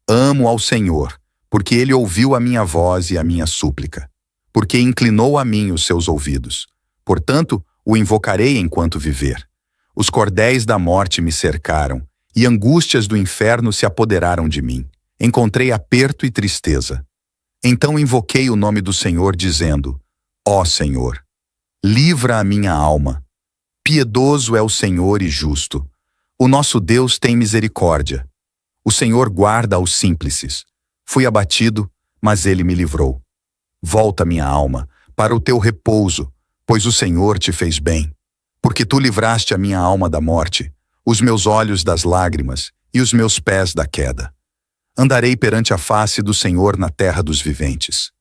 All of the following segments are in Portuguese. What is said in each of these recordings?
Amo ao Senhor, porque Ele ouviu a minha voz e a minha súplica, porque inclinou a mim os seus ouvidos. Portanto, o invocarei enquanto viver. Os cordéis da morte me cercaram, e angústias do inferno se apoderaram de mim. Encontrei aperto e tristeza. Então invoquei o nome do Senhor, dizendo: Ó Senhor, livra a minha alma. Piedoso é o Senhor e justo. O nosso Deus tem misericórdia. O Senhor guarda aos simples. Fui abatido, mas Ele me livrou. Volta, minha alma, para o teu repouso, pois o Senhor te fez bem. Porque tu livraste a minha alma da morte, os meus olhos das lágrimas e os meus pés da queda. Andarei perante a face do Senhor na terra dos viventes.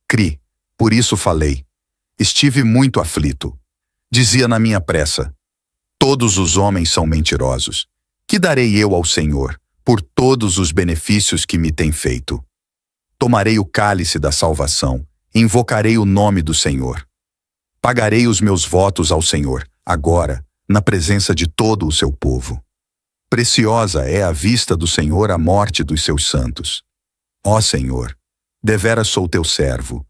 Cri, por isso falei. Estive muito aflito. Dizia na minha pressa: todos os homens são mentirosos. Que darei eu ao Senhor por todos os benefícios que me tem feito? Tomarei o cálice da salvação, invocarei o nome do Senhor. Pagarei os meus votos ao Senhor, agora, na presença de todo o seu povo. Preciosa é à vista do Senhor a morte dos seus santos. Ó Senhor, deveras sou teu servo,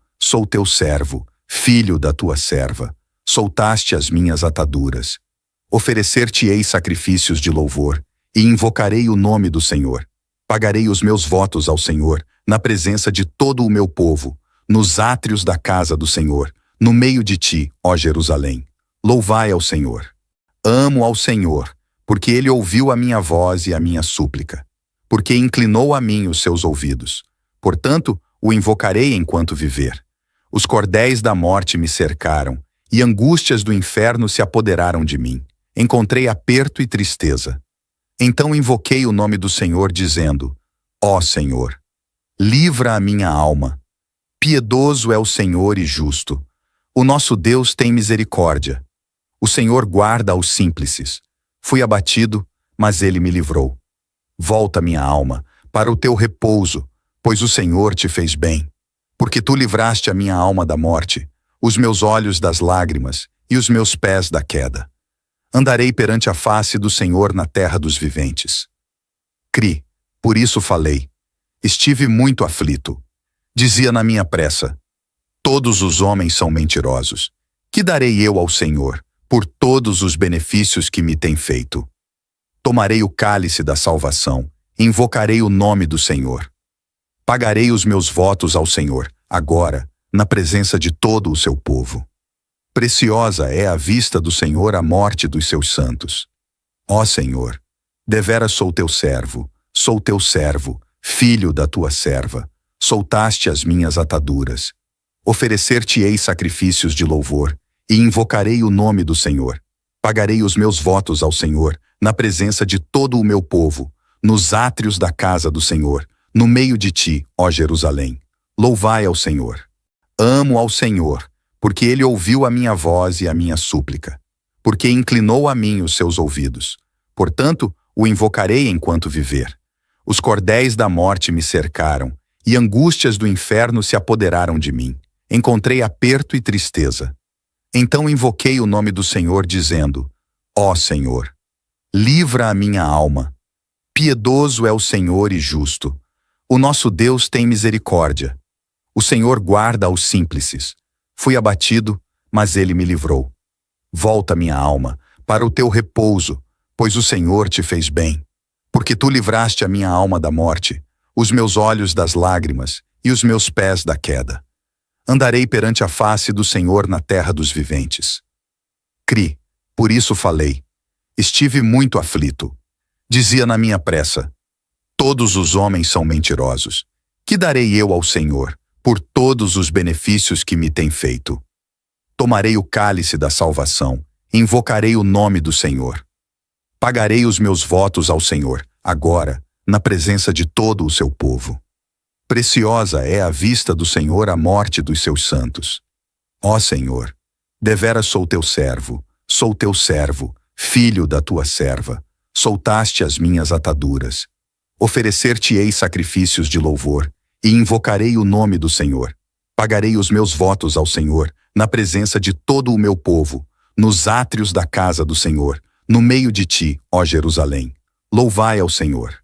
filho da tua serva. Soltaste as minhas ataduras. Oferecer-te-ei sacrifícios de louvor, e invocarei o nome do Senhor. Pagarei os meus votos ao Senhor, na presença de todo o meu povo, nos átrios da casa do Senhor, no meio de ti, ó Jerusalém. Louvai ao Senhor. Amo ao Senhor, porque Ele ouviu a minha voz e a minha súplica, porque inclinou a mim os seus ouvidos. Portanto, o invocarei enquanto viver. Os cordéis da morte me cercaram, e angústias do inferno se apoderaram de mim. Encontrei aperto e tristeza. Então invoquei o nome do Senhor, dizendo: Ó Senhor, livra a minha alma. Piedoso é o Senhor e justo. O nosso Deus tem misericórdia. O Senhor guarda aos simples. Fui abatido, mas Ele me livrou. Volta, minha alma, para o teu repouso, pois o Senhor te fez bem. Porque tu livraste a minha alma da morte, os meus olhos das lágrimas e os meus pés da queda. Andarei perante a face do Senhor na terra dos viventes. Cri, por isso falei. Estive muito aflito. Dizia na minha pressa: todos os homens são mentirosos. Que darei eu ao Senhor por todos os benefícios que me tem feito? Tomarei o cálice da salvação, invocarei o nome do Senhor. Pagarei os meus votos ao Senhor, agora, na presença de todo o seu povo. Preciosa é à vista do Senhor a morte dos seus santos. Ó Senhor, deveras sou teu servo, filho da tua serva. Soltaste as minhas ataduras. Oferecer-te-ei sacrifícios de louvor, e invocarei o nome do Senhor. Pagarei os meus votos ao Senhor, na presença de todo o meu povo, nos átrios da casa do Senhor, no meio de ti, ó Jerusalém. Louvai ao Senhor. Amo ao Senhor, porque Ele ouviu a minha voz e a minha súplica, porque inclinou a mim os seus ouvidos. Portanto, o invocarei enquanto viver. Os cordéis da morte me cercaram, e angústias do inferno se apoderaram de mim. Encontrei aperto e tristeza. Então invoquei o nome do Senhor, dizendo: Ó Senhor, livra a minha alma. Piedoso é o Senhor e justo. O nosso Deus tem misericórdia. O Senhor guarda aos simples. Fui abatido, mas Ele me livrou. Volta, minha alma, para o teu repouso, pois o Senhor te fez bem. Porque tu livraste a minha alma da morte, os meus olhos das lágrimas e os meus pés da queda. Andarei perante a face do Senhor na terra dos viventes. Cri, por isso falei. Estive muito aflito. Dizia na minha pressa: todos os homens são mentirosos. Que darei eu ao Senhor por todos os benefícios que me tem feito? Tomarei o cálice da salvação, invocarei o nome do Senhor. Pagarei os meus votos ao Senhor, agora, na presença de todo o seu povo. Preciosa é à vista do Senhor a morte dos seus santos. Ó Senhor, deveras sou teu servo, filho da tua serva. Soltaste as minhas ataduras. Oferecer-te-ei sacrifícios de louvor, e invocarei o nome do Senhor. Pagarei os meus votos ao Senhor, na presença de todo o meu povo, nos átrios da casa do Senhor, no meio de ti, ó Jerusalém. Louvai ao Senhor.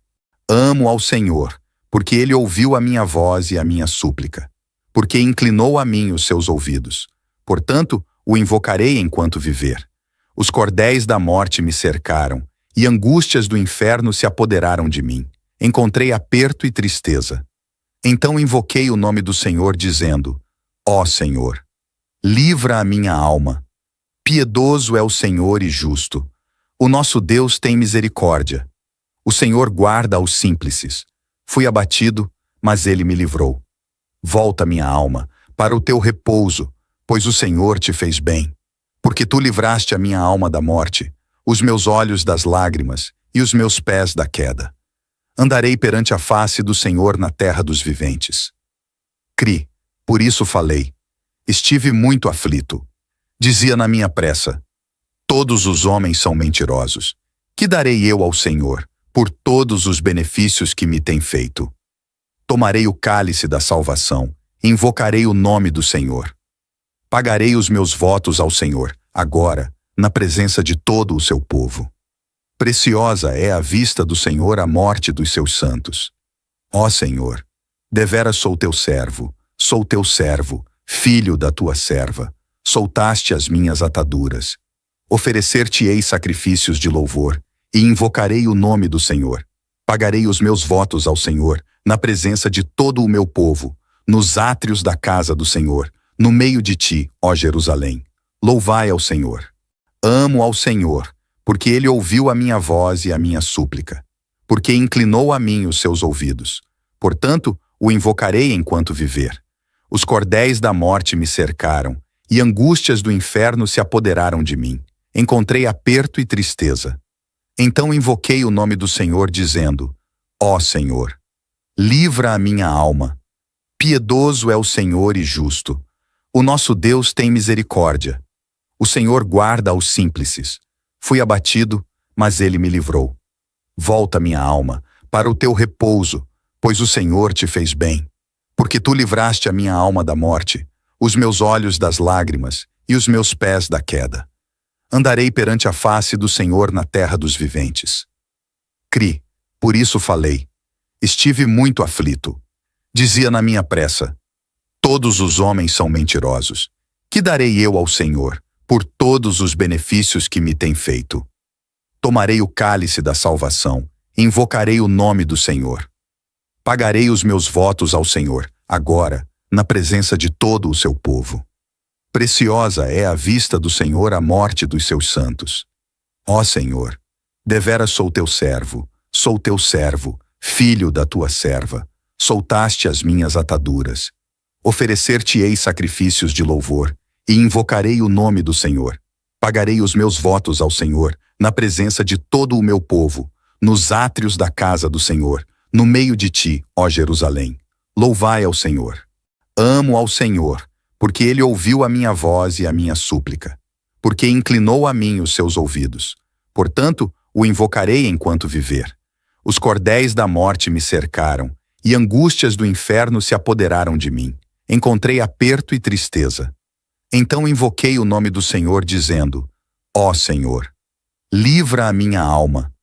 Amo ao Senhor, porque ele ouviu a minha voz e a minha súplica, porque inclinou a mim os seus ouvidos. Portanto, o invocarei enquanto viver. Os cordéis da morte me cercaram, e angústias do inferno se apoderaram de mim. Encontrei aperto e tristeza. Então invoquei o nome do Senhor, dizendo: Ó Senhor, livra a minha alma. Piedoso é o Senhor e justo. O nosso Deus tem misericórdia. O Senhor guarda aos simples. Fui abatido, mas ele me livrou. Volta, minha alma, para o teu repouso, pois o Senhor te fez bem. Porque tu livraste a minha alma da morte, os meus olhos das lágrimas e os meus pés da queda. Andarei perante a face do Senhor na terra dos viventes. Cri, por isso falei. Estive muito aflito. Dizia na minha pressa: todos os homens são mentirosos. Que darei eu ao Senhor por todos os benefícios que me tem feito? Tomarei o cálice da salvação, invocarei o nome do Senhor. Pagarei os meus votos ao Senhor, agora, na presença de todo o seu povo. Preciosa é à vista do Senhor a morte dos seus santos. Ó Senhor, deveras sou teu servo, filho da tua serva. Soltaste as minhas ataduras. Oferecer-te-ei sacrifícios de louvor, e invocarei o nome do Senhor. Pagarei os meus votos ao Senhor, na presença de todo o meu povo, nos átrios da casa do Senhor, no meio de ti, ó Jerusalém. Louvai ao Senhor. Amo ao Senhor, porque ele ouviu a minha voz e a minha súplica, porque inclinou a mim os seus ouvidos. Portanto, o invocarei enquanto viver. Os cordéis da morte me cercaram, e angústias do inferno se apoderaram de mim. Encontrei aperto e tristeza. Então invoquei o nome do Senhor, dizendo: Ó Senhor, livra a minha alma. Piedoso é o Senhor e justo. O nosso Deus tem misericórdia. O Senhor guarda aos simples. Fui abatido, mas ele me livrou. Volta, minha alma, para o teu repouso, pois o Senhor te fez bem. Porque tu livraste a minha alma da morte, os meus olhos das lágrimas e os meus pés da queda. Andarei perante a face do Senhor na terra dos viventes. Cri, por isso falei. Estive muito aflito. Dizia na minha pressa: todos os homens são mentirosos. Que darei eu ao Senhor por todos os benefícios que me tem feito? Tomarei o cálice da salvação, invocarei o nome do Senhor. Pagarei os meus votos ao Senhor, agora, na presença de todo o seu povo. Preciosa é à vista do Senhor a morte dos seus santos. Ó Senhor, deveras sou teu servo, filho da tua serva. Soltaste as minhas ataduras. Oferecer-te-ei sacrifícios de louvor, e invocarei o nome do Senhor. Pagarei os meus votos ao Senhor, na presença de todo o meu povo, nos átrios da casa do Senhor, no meio de ti, ó Jerusalém. Louvai ao Senhor. Amo ao Senhor, porque ele ouviu a minha voz e a minha súplica, porque inclinou a mim os seus ouvidos. Portanto, o invocarei enquanto viver. Os cordéis da morte me cercaram, e angústias do inferno se apoderaram de mim. Encontrei aperto e tristeza. Então invoquei o nome do Senhor, dizendo: Ó Senhor, livra a minha alma.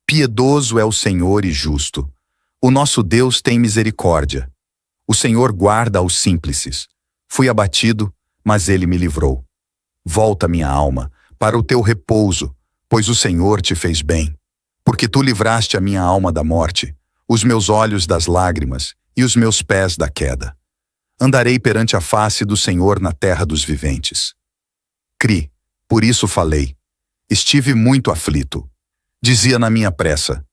Piedoso é o Senhor e justo. O nosso Deus tem misericórdia. O Senhor guarda aos simples. Fui abatido, mas ele me livrou. Volta, minha alma, para o teu repouso, pois o Senhor te fez bem. Porque tu livraste a minha alma da morte, os meus olhos das lágrimas e os meus pés da queda. Andarei perante a face do Senhor na terra dos viventes. Cri, por isso falei. Estive muito aflito. Dizia na minha pressa: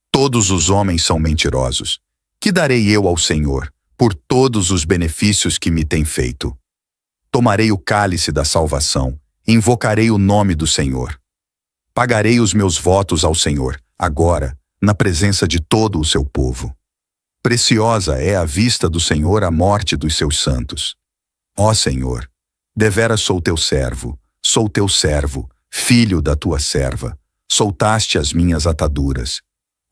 todos os homens são mentirosos. Que darei eu ao Senhor por todos os benefícios que me tem feito? Tomarei o cálice da salvação, invocarei o nome do Senhor. Pagarei os meus votos ao Senhor, agora, na presença de todo o seu povo. Preciosa é à vista do Senhor a morte dos seus santos. Ó Senhor, deveras sou teu servo, filho da tua serva. Soltaste as minhas ataduras.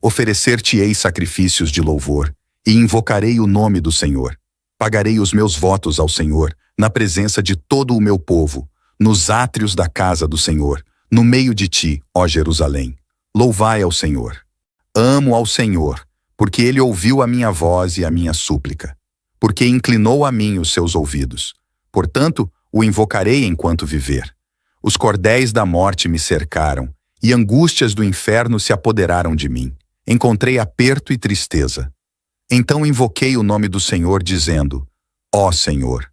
Oferecer-te-ei sacrifícios de louvor, e invocarei o nome do Senhor. Pagarei os meus votos ao Senhor, na presença de todo o meu povo, nos átrios da casa do Senhor, no meio de ti, ó Jerusalém. Louvai ao Senhor. Amo ao Senhor, porque ele ouviu a minha voz e a minha súplica, porque inclinou a mim os seus ouvidos. Portanto, o invocarei enquanto viver. Os cordéis da morte me cercaram, e angústias do inferno se apoderaram de mim. Encontrei aperto e tristeza. Então invoquei o nome do Senhor, dizendo: Ó Senhor,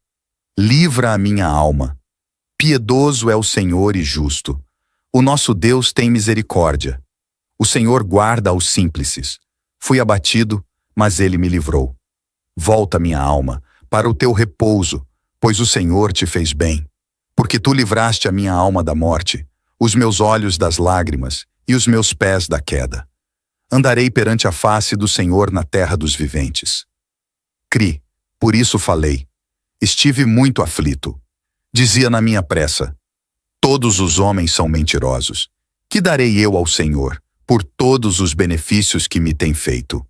livra a minha alma. Piedoso é o Senhor e justo. O nosso Deus tem misericórdia. O Senhor guarda aos simples. Fui abatido, mas ele me livrou. Volta, minha alma, para o teu repouso, pois o Senhor te fez bem. Porque tu livraste a minha alma da morte, os meus olhos das lágrimas e os meus pés da queda. Andarei perante a face do Senhor na terra dos viventes. Cri, por isso falei. Estive muito aflito. Dizia na minha pressa: todos os homens são mentirosos. Que darei eu ao Senhor por todos os benefícios que me tem feito?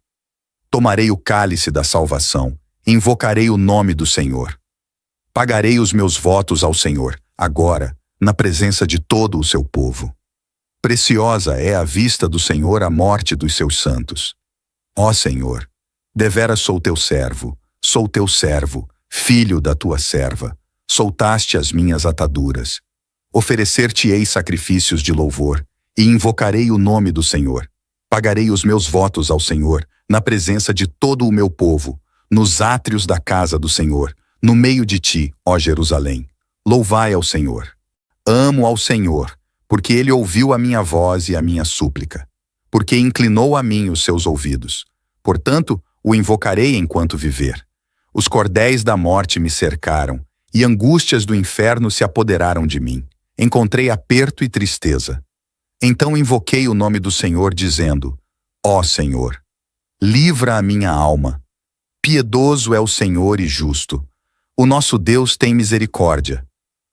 Tomarei o cálice da salvação, invocarei o nome do Senhor. Pagarei os meus votos ao Senhor, agora, na presença de todo o seu povo. Preciosa é à vista do Senhor a morte dos seus santos. Ó Senhor, deveras sou teu servo, filho da tua serva. Soltaste as minhas ataduras. Oferecer-te-ei sacrifícios de louvor, e invocarei o nome do Senhor. Pagarei os meus votos ao Senhor, na presença de todo o meu povo, nos átrios da casa do Senhor, no meio de ti, ó Jerusalém. Louvai ao Senhor. Amo ao Senhor, porque ele ouviu a minha voz e a minha súplica, porque inclinou a mim os seus ouvidos. Portanto, o invocarei enquanto viver. Os cordéis da morte me cercaram, e angústias do inferno se apoderaram de mim. Encontrei aperto e tristeza. Então invoquei o nome do Senhor, dizendo: Ó Senhor, livra a minha alma. Piedoso é o Senhor e justo. O nosso Deus tem misericórdia.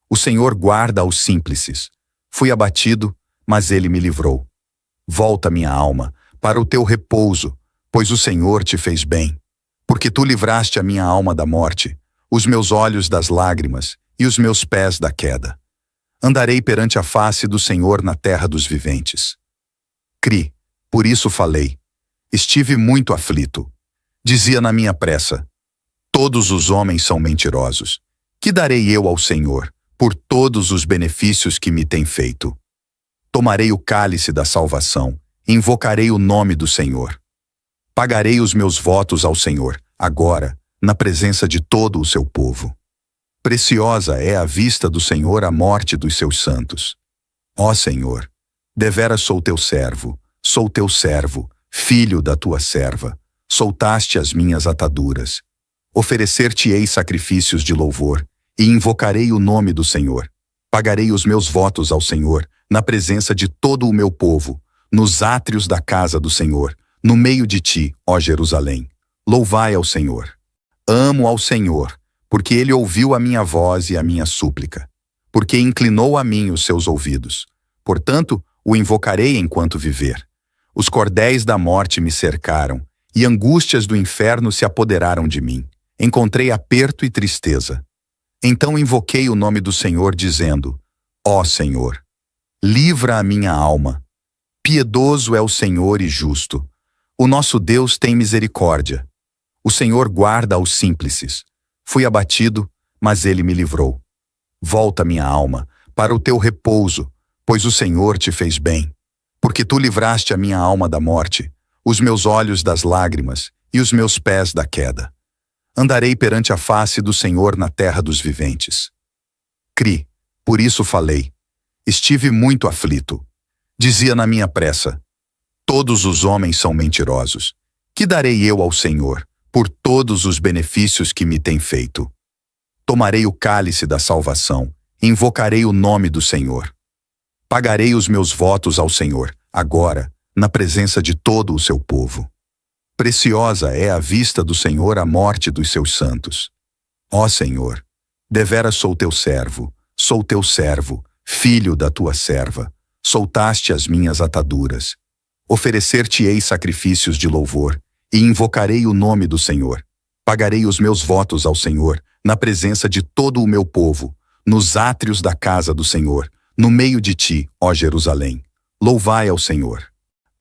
O Senhor guarda aos simples. Fui abatido, mas ele me livrou. Volta, minha alma, para o teu repouso, pois o Senhor te fez bem. Porque tu livraste a minha alma da morte, os meus olhos das lágrimas e os meus pés da queda. Andarei perante a face do Senhor na terra dos viventes. Cri, por isso falei. Estive muito aflito. Dizia na minha pressa: todos os homens são mentirosos. Que darei eu ao Senhor por todos os benefícios que me tem feito? Tomarei o cálice da salvação, invocarei o nome do Senhor. Pagarei os meus votos ao Senhor, agora, na presença de todo o seu povo. Preciosa é à vista do Senhor a morte dos seus santos. Ó Senhor, deveras sou teu servo, filho da tua serva. Soltaste as minhas ataduras. Oferecer-te-ei sacrifícios de louvor, e invocarei o nome do Senhor. Pagarei os meus votos ao Senhor, na presença de todo o meu povo, nos átrios da casa do Senhor, no meio de ti, ó Jerusalém. Louvai ao Senhor. Amo ao Senhor, porque ele ouviu a minha voz e a minha súplica, porque inclinou a mim os seus ouvidos. Portanto, o invocarei enquanto viver. Os cordéis da morte me cercaram, e angústias do inferno se apoderaram de mim. Encontrei aperto e tristeza. Então invoquei o nome do Senhor, dizendo: Ó Senhor, livra a minha alma. Piedoso é o Senhor e justo. O nosso Deus tem misericórdia. O Senhor guarda aos simples. Fui abatido, mas ele me livrou. Volta, minha alma, para o teu repouso, pois o Senhor te fez bem. Porque tu livraste a minha alma da morte, os meus olhos das lágrimas e os meus pés da queda. Andarei perante a face do Senhor na terra dos viventes. Cri, por isso falei. Estive muito aflito. Dizia na minha pressa: todos os homens são mentirosos. Que darei eu ao Senhor por todos os benefícios que me tem feito? Tomarei o cálice da salvação, invocarei o nome do Senhor. Pagarei os meus votos ao Senhor, agora, na presença de todo o seu povo. Preciosa é à vista do Senhor a morte dos seus santos. Ó Senhor, deveras sou teu servo, filho da tua serva. Soltaste as minhas ataduras. Oferecer-te-ei sacrifícios de louvor, e invocarei o nome do Senhor. Pagarei os meus votos ao Senhor, na presença de todo o meu povo, nos átrios da casa do Senhor, no meio de ti, ó Jerusalém. Louvai ao Senhor.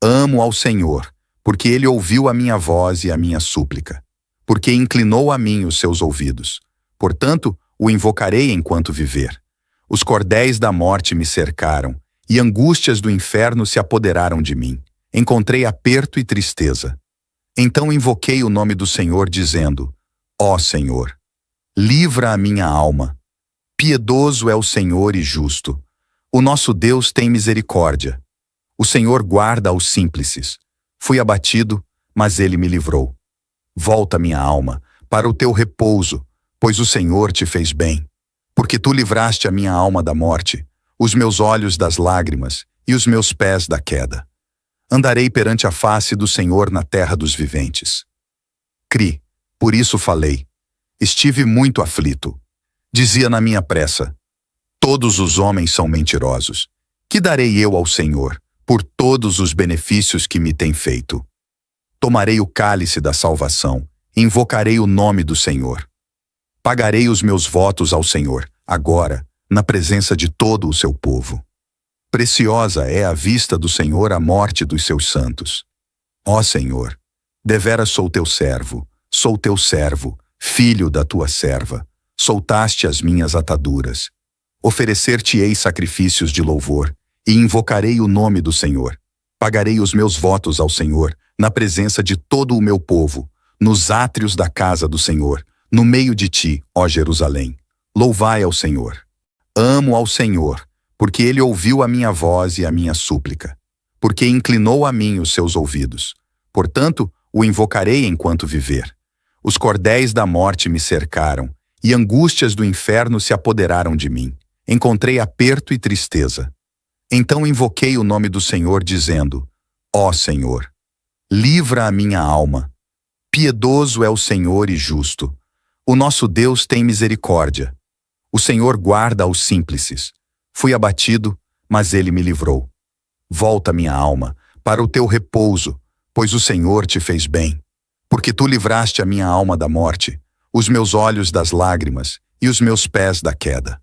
Amo ao Senhor, porque ele ouviu a minha voz e a minha súplica, porque inclinou a mim os seus ouvidos. Portanto, o invocarei enquanto viver. Os cordéis da morte me cercaram, e angústias do inferno se apoderaram de mim. Encontrei aperto e tristeza. Então invoquei o nome do Senhor, dizendo: Ó Senhor, livra a minha alma. Piedoso é o Senhor e justo. O nosso Deus tem misericórdia. O Senhor guarda aos simples. Fui abatido, mas ele me livrou. Volta, minha alma, para o teu repouso, pois o Senhor te fez bem. Porque tu livraste a minha alma da morte, os meus olhos das lágrimas e os meus pés da queda. Andarei perante a face do Senhor na terra dos viventes. Cri, por isso falei. Estive muito aflito. Dizia na minha pressa: todos os homens são mentirosos. Que darei eu ao Senhor por todos os benefícios que me tem feito? Tomarei o cálice da salvação, invocarei o nome do Senhor. Pagarei os meus votos ao Senhor, agora, na presença de todo o seu povo. Preciosa é à vista do Senhor a morte dos seus santos. Ó Senhor, deveras sou teu servo, filho da tua serva. Soltaste as minhas ataduras. Oferecer-te-ei sacrifícios de louvor, e invocarei o nome do Senhor. Pagarei os meus votos ao Senhor, na presença de todo o meu povo, nos átrios da casa do Senhor, no meio de ti, ó Jerusalém. Louvai ao Senhor. Amo ao Senhor, porque ele ouviu a minha voz e a minha súplica, porque inclinou a mim os seus ouvidos. Portanto, o invocarei enquanto viver. Os cordéis da morte me cercaram, e angústias do inferno se apoderaram de mim. Encontrei aperto e tristeza. Então invoquei o nome do Senhor, dizendo: Ó Senhor, livra a minha alma. Piedoso é o Senhor e justo. O nosso Deus tem misericórdia. O Senhor guarda aos simples. Fui abatido, mas ele me livrou. Volta, minha alma, para o teu repouso, pois o Senhor te fez bem. Porque tu livraste a minha alma da morte, os meus olhos das lágrimas e os meus pés da queda.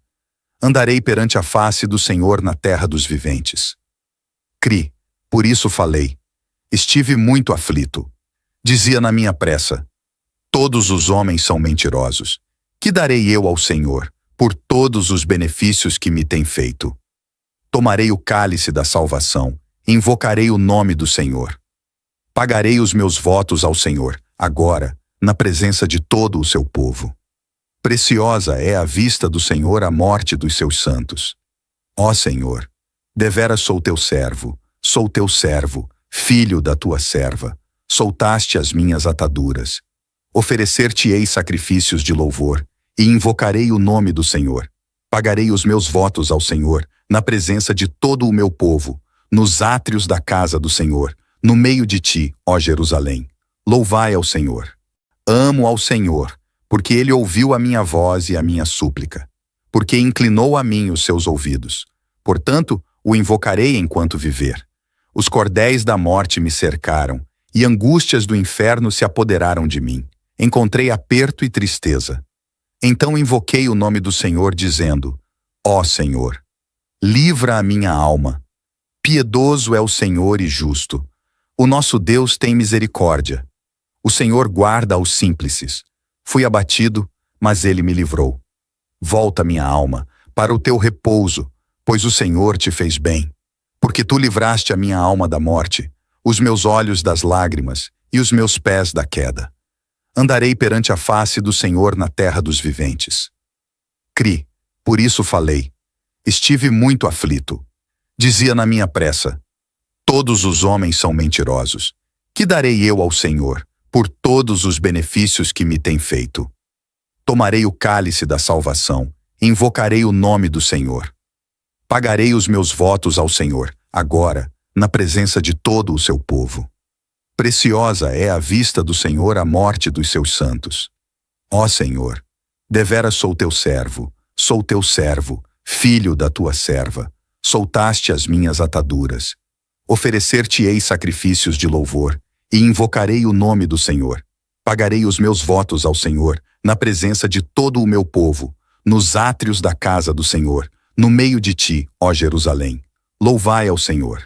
Andarei perante a face do Senhor na terra dos viventes. Cri, por isso falei. Estive muito aflito. Dizia na minha pressa: todos os homens são mentirosos. Que darei eu ao Senhor por todos os benefícios que me tem feito? Tomarei o cálice da salvação, invocarei o nome do Senhor. Pagarei os meus votos ao Senhor, agora, na presença de todo o seu povo. Preciosa é à vista do Senhor a morte dos seus santos. Ó Senhor, deveras sou teu servo, filho da tua serva. Soltaste as minhas ataduras. Oferecer-te-ei sacrifícios de louvor, e invocarei o nome do Senhor. Pagarei os meus votos ao Senhor, na presença de todo o meu povo, nos átrios da casa do Senhor, no meio de ti, ó Jerusalém. Louvai ao Senhor. Amo ao Senhor, porque ele ouviu a minha voz e a minha súplica, porque inclinou a mim os seus ouvidos. Portanto, o invocarei enquanto viver. Os cordéis da morte me cercaram, e angústias do inferno se apoderaram de mim. Encontrei aperto e tristeza. Então invoquei o nome do Senhor, dizendo: Ó Senhor, livra a minha alma. Piedoso é o Senhor e justo. O nosso Deus tem misericórdia. O Senhor guarda aos simples. Fui abatido, mas ele me livrou. Volta, minha alma, para o teu repouso, pois o Senhor te fez bem. Porque tu livraste a minha alma da morte, os meus olhos das lágrimas e os meus pés da queda. Andarei perante a face do Senhor na terra dos viventes. Cri, por isso falei. Estive muito aflito. Dizia na minha pressa: todos os homens são mentirosos. Que darei eu ao Senhor por todos os benefícios que me tem feito? Tomarei o cálice da salvação, invocarei o nome do Senhor. Pagarei os meus votos ao Senhor, agora, na presença de todo o seu povo. Preciosa é à vista do Senhor a morte dos seus santos. Ó Senhor, deveras sou teu servo, filho da tua serva. Soltaste as minhas ataduras. Oferecer-te-ei sacrifícios de louvor, e invocarei o nome do Senhor. Pagarei os meus votos ao Senhor, na presença de todo o meu povo, nos átrios da casa do Senhor, no meio de ti, ó Jerusalém. Louvai ao Senhor.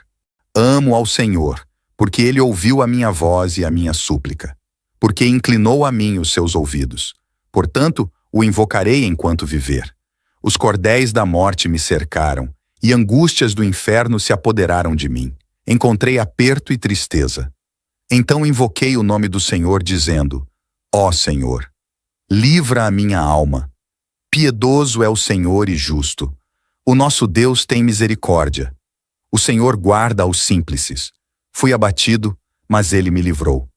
Amo ao Senhor, porque ele ouviu a minha voz e a minha súplica, porque inclinou a mim os seus ouvidos. Portanto, o invocarei enquanto viver. Os cordéis da morte me cercaram, e angústias do inferno se apoderaram de mim. Encontrei aperto e tristeza. Então invoquei o nome do Senhor, dizendo: Ó Senhor, livra a minha alma. Piedoso é o Senhor e justo. O nosso Deus tem misericórdia. O Senhor guarda aos simples. Fui abatido, mas ele me livrou.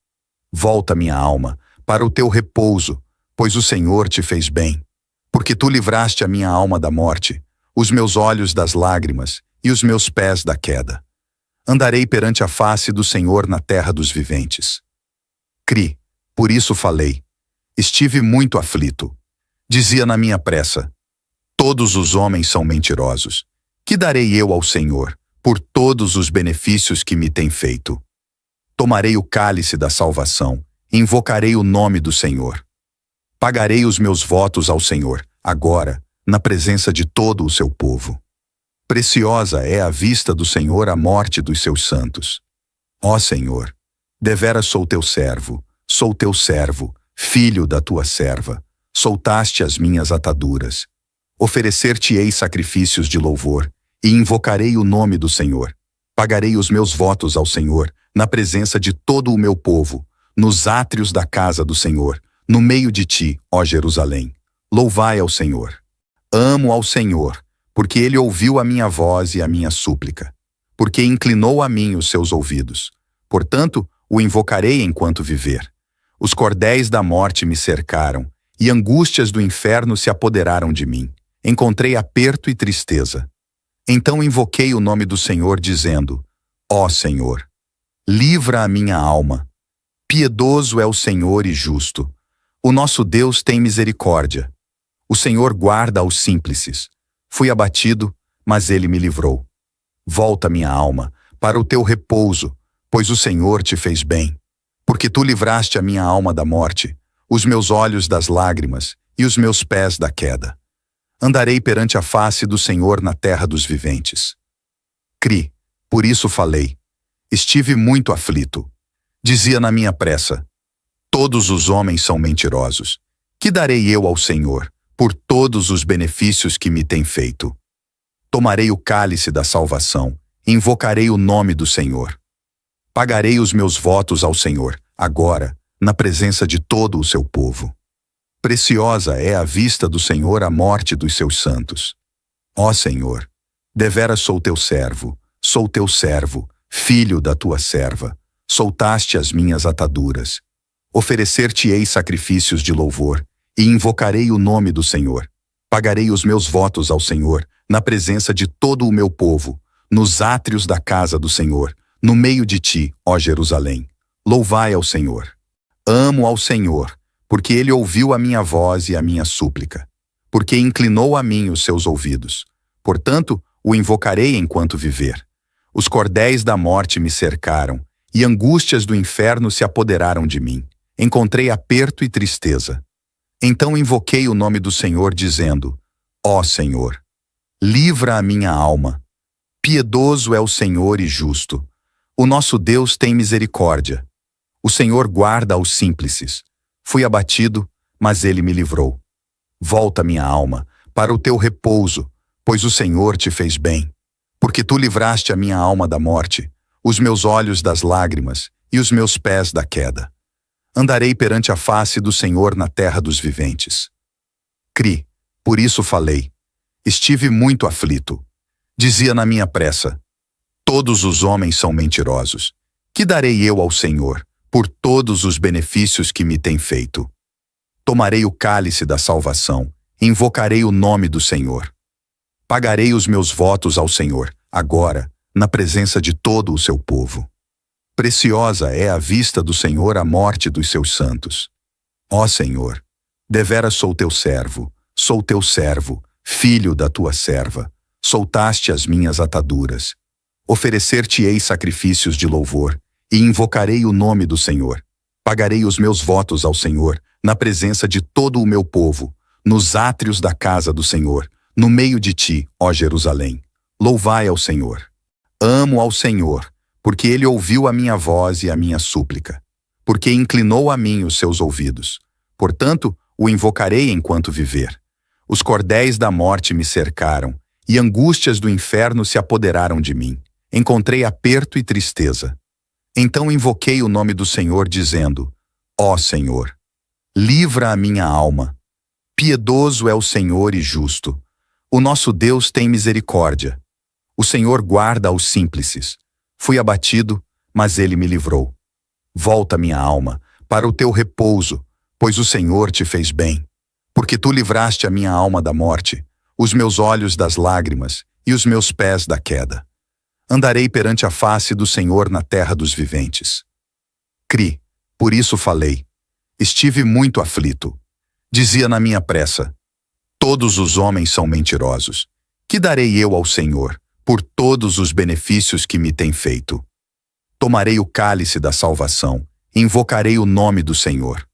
Volta, minha alma, para o teu repouso, pois o Senhor te fez bem. Porque tu livraste a minha alma da morte, os meus olhos das lágrimas e os meus pés da queda. Andarei perante a face do Senhor na terra dos viventes. Cri, por isso falei. Estive muito aflito. Dizia na minha pressa: todos os homens são mentirosos. Que darei eu ao Senhor por todos os benefícios que me tem feito? Tomarei o cálice da salvação, e invocarei o nome do Senhor. Pagarei os meus votos ao Senhor, agora, na presença de todo o seu povo. Preciosa é à vista do Senhor a morte dos seus santos. Ó Senhor, deveras sou teu servo, filho da tua serva. Soltaste as minhas ataduras. Oferecer-te-ei sacrifícios de louvor, e invocarei o nome do Senhor. Pagarei os meus votos ao Senhor, na presença de todo o meu povo, nos átrios da casa do Senhor, no meio de ti, ó Jerusalém. Louvai ao Senhor. Amo ao Senhor, porque ele ouviu a minha voz e a minha súplica, porque inclinou a mim os seus ouvidos. Portanto, o invocarei enquanto viver. Os cordéis da morte me cercaram, e angústias do inferno se apoderaram de mim. Encontrei aperto e tristeza. Então invoquei o nome do Senhor, dizendo: Ó Senhor, livra a minha alma. Piedoso é o Senhor e justo. O nosso Deus tem misericórdia. O Senhor guarda aos simples. Fui abatido, mas ele me livrou. Volta, minha alma, para o teu repouso, pois o Senhor te fez bem. Porque tu livraste a minha alma da morte, os meus olhos das lágrimas e os meus pés da queda. Andarei perante a face do Senhor na terra dos viventes. Cri, por isso falei. Estive muito aflito. Dizia na minha pressa: todos os homens são mentirosos. Que darei eu ao Senhor por todos os benefícios que me tem feito? Tomarei o cálice da salvação, e invocarei o nome do Senhor. Pagarei os meus votos ao Senhor, agora, na presença de todo o seu povo. Preciosa é à vista do Senhor a morte dos seus santos. Ó Senhor, deveras sou teu servo, filho da tua serva. Soltaste as minhas ataduras. Oferecer-te-ei sacrifícios de louvor, e invocarei o nome do Senhor. Pagarei os meus votos ao Senhor, na presença de todo o meu povo, nos átrios da casa do Senhor, no meio de ti, ó Jerusalém. Louvai ao Senhor. Amo ao Senhor, porque ele ouviu a minha voz e a minha súplica, porque inclinou a mim os seus ouvidos. Portanto, o invocarei enquanto viver. Os cordéis da morte me cercaram, e angústias do inferno se apoderaram de mim. Encontrei aperto e tristeza. Então invoquei o nome do Senhor, dizendo: Ó Senhor, livra a minha alma. Piedoso é o Senhor e justo. O nosso Deus tem misericórdia. O Senhor guarda aos simples. Fui abatido, mas ele me livrou. Volta, minha alma, para o teu repouso, pois o Senhor te fez bem. Porque tu livraste a minha alma da morte, os meus olhos das lágrimas e os meus pés da queda. Andarei perante a face do Senhor na terra dos viventes. Cri, por isso falei. Estive muito aflito. Dizia na minha pressa: todos os homens são mentirosos. Que darei eu ao Senhor por todos os benefícios que me tem feito? Tomarei o cálice da salvação, e invocarei o nome do Senhor. Pagarei os meus votos ao Senhor, agora, na presença de todo o seu povo. Preciosa é à vista do Senhor a morte dos seus santos. Ó Senhor, deveras sou teu servo, filho da tua serva. Soltaste as minhas ataduras. Oferecer-te-ei sacrifícios de louvor, e invocarei o nome do Senhor. Pagarei os meus votos ao Senhor, na presença de todo o meu povo, nos átrios da casa do Senhor, no meio de ti, ó Jerusalém. Louvai ao Senhor. Amo ao Senhor, porque ele ouviu a minha voz e a minha súplica, porque inclinou a mim os seus ouvidos. Portanto, o invocarei enquanto viver. Os cordéis da morte me cercaram, e angústias do inferno se apoderaram de mim. Encontrei aperto e tristeza. Então invoquei o nome do Senhor, dizendo: Ó Senhor, livra a minha alma. Piedoso é o Senhor e justo. O nosso Deus tem misericórdia. O Senhor guarda aos simples. Fui abatido, mas ele me livrou. Volta, minha alma, para o teu repouso, pois o Senhor te fez bem. Porque tu livraste a minha alma da morte, os meus olhos das lágrimas e os meus pés da queda. Andarei perante a face do Senhor na terra dos viventes. Cri, por isso falei. Estive muito aflito. Dizia na minha pressa: todos os homens são mentirosos. Que darei eu ao Senhor por todos os benefícios que me tem feito? Tomarei o cálice da salvação, e invocarei o nome do Senhor.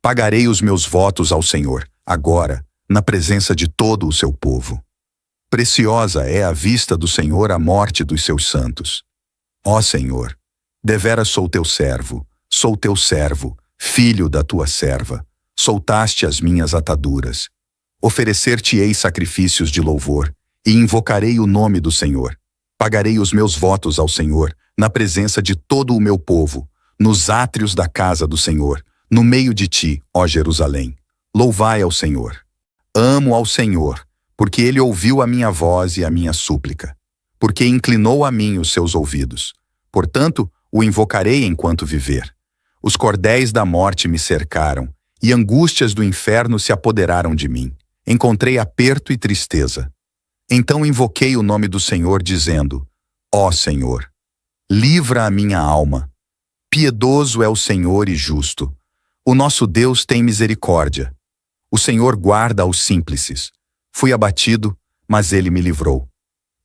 Pagarei os meus votos ao Senhor, agora, na presença de todo o seu povo. Preciosa é à vista do Senhor a morte dos seus santos. Ó Senhor, deveras sou teu servo, filho da tua serva. Soltaste as minhas ataduras. Oferecer-te-ei sacrifícios de louvor, e invocarei o nome do Senhor. Pagarei os meus votos ao Senhor, na presença de todo o meu povo, nos átrios da casa do Senhor, no meio de ti, ó Jerusalém. Louvai ao Senhor. Amo ao Senhor, porque ele ouviu a minha voz e a minha súplica, porque inclinou a mim os seus ouvidos. Portanto, o invocarei enquanto viver. Os cordéis da morte me cercaram, e angústias do inferno se apoderaram de mim. Encontrei aperto e tristeza. Então invoquei o nome do Senhor, dizendo: Ó Senhor, livra a minha alma. Piedoso é o Senhor e justo. O nosso Deus tem misericórdia. O Senhor guarda aos simples. Fui abatido, mas ele me livrou.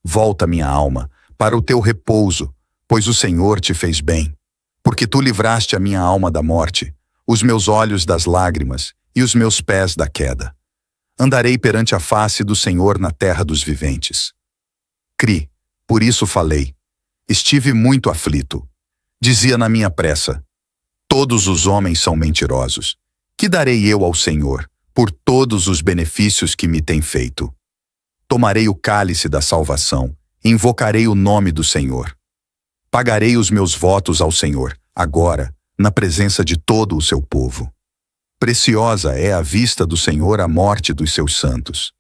Volta, minha alma, para o teu repouso, pois o Senhor te fez bem. Porque tu livraste a minha alma da morte, os meus olhos das lágrimas e os meus pés da queda. Andarei perante a face do Senhor na terra dos viventes. Cri, por isso falei. Estive muito aflito. Dizia na minha pressa: todos os homens são mentirosos. Que darei eu ao Senhor por todos os benefícios que me tem feito? Tomarei o cálice da salvação, e invocarei o nome do Senhor. Pagarei os meus votos ao Senhor, agora, na presença de todo o seu povo. Preciosa é à vista do Senhor a morte dos seus santos.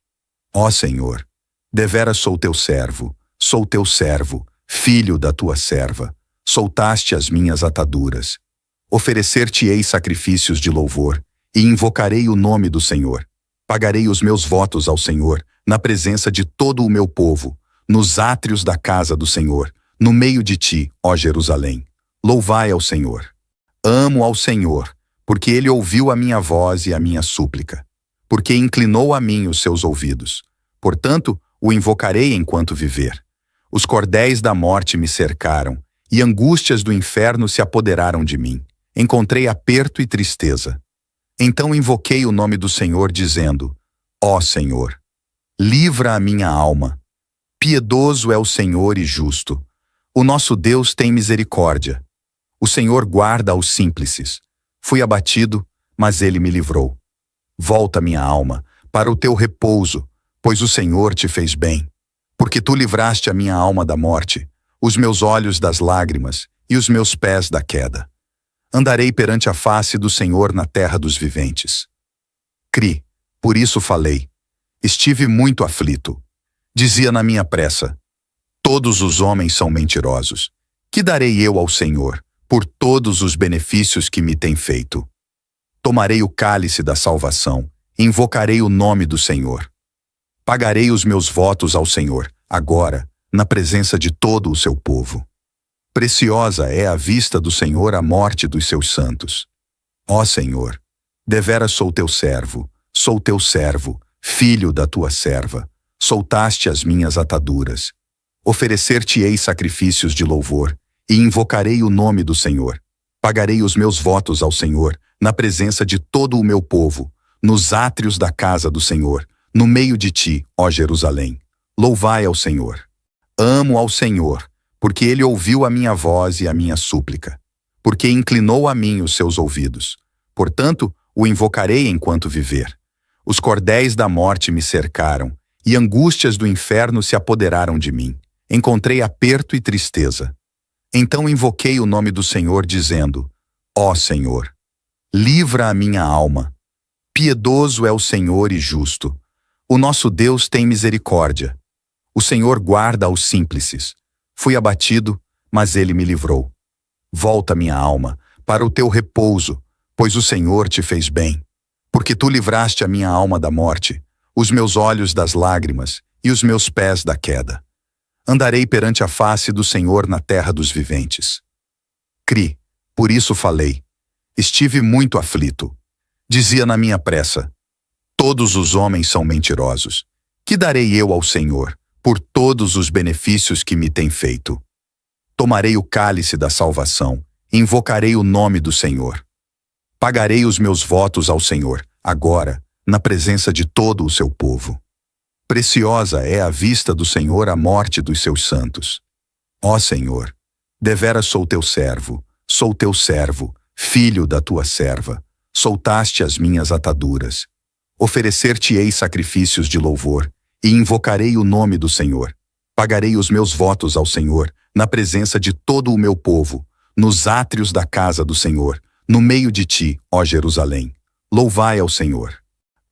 Ó Senhor, deveras sou teu servo, filho da tua serva. Soltaste as minhas ataduras. Oferecer-te-ei sacrifícios de louvor, e invocarei o nome do Senhor. Pagarei os meus votos ao Senhor, na presença de todo o meu povo, nos átrios da casa do Senhor, no meio de ti, ó Jerusalém. Louvai ao Senhor. Amo ao Senhor, porque ele ouviu a minha voz e a minha súplica, porque inclinou a mim os seus ouvidos. Portanto, o invocarei enquanto viver. Os cordéis da morte me cercaram, e angústias do inferno se apoderaram de mim. Encontrei aperto e tristeza. Então invoquei o nome do Senhor, dizendo: Ó Senhor, livra a minha alma. Piedoso é o Senhor e justo. O nosso Deus tem misericórdia. O Senhor guarda aos simples. Fui abatido, mas ele me livrou. Volta, minha alma, para o teu repouso, pois o Senhor te fez bem. Porque tu livraste a minha alma da morte, os meus olhos das lágrimas e os meus pés da queda. Andarei perante a face do Senhor na terra dos viventes. Cri, por isso falei. Estive muito aflito. Dizia na minha pressa: todos os homens são mentirosos. Que darei eu ao Senhor por todos os benefícios que me tem feito? Tomarei o cálice da salvação, e invocarei o nome do Senhor. Pagarei os meus votos ao Senhor, agora, na presença de todo o seu povo. Preciosa é à vista do Senhor a morte dos seus santos. Ó Senhor, deveras sou teu servo, filho da tua serva. Soltaste as minhas ataduras. Oferecer-te-ei sacrifícios de louvor, e invocarei o nome do Senhor. Pagarei os meus votos ao Senhor, na presença de todo o meu povo, nos átrios da casa do Senhor, no meio de ti, ó Jerusalém. Louvai ao Senhor. Amo ao Senhor, porque ele ouviu a minha voz e a minha súplica, porque inclinou a mim os seus ouvidos. Portanto, o invocarei enquanto viver. Os cordéis da morte me cercaram, e angústias do inferno se apoderaram de mim. Encontrei aperto e tristeza. Então invoquei o nome do Senhor, dizendo: Ó Senhor, livra a minha alma. Piedoso é o Senhor e justo. O nosso Deus tem misericórdia. O Senhor guarda aos simples. Fui abatido, mas ele me livrou. Volta, minha alma, para o teu repouso, pois o Senhor te fez bem. Porque tu livraste a minha alma da morte, os meus olhos das lágrimas e os meus pés da queda. Andarei perante a face do Senhor na terra dos viventes. Cri, por isso falei. Estive muito aflito. Dizia na minha pressa: todos os homens são mentirosos. Que darei eu ao Senhor por todos os benefícios que me tem feito? Tomarei o cálice da salvação, invocarei o nome do Senhor. Pagarei os meus votos ao Senhor, agora, na presença de todo o seu povo. Preciosa é à vista do Senhor a morte dos seus santos. Ó Senhor, deveras sou teu servo, filho da tua serva. Soltaste as minhas ataduras. Oferecer-te-ei sacrifícios de louvor, e invocarei o nome do Senhor. Pagarei os meus votos ao Senhor, na presença de todo o meu povo, nos átrios da casa do Senhor, no meio de ti, ó Jerusalém. Louvai ao Senhor.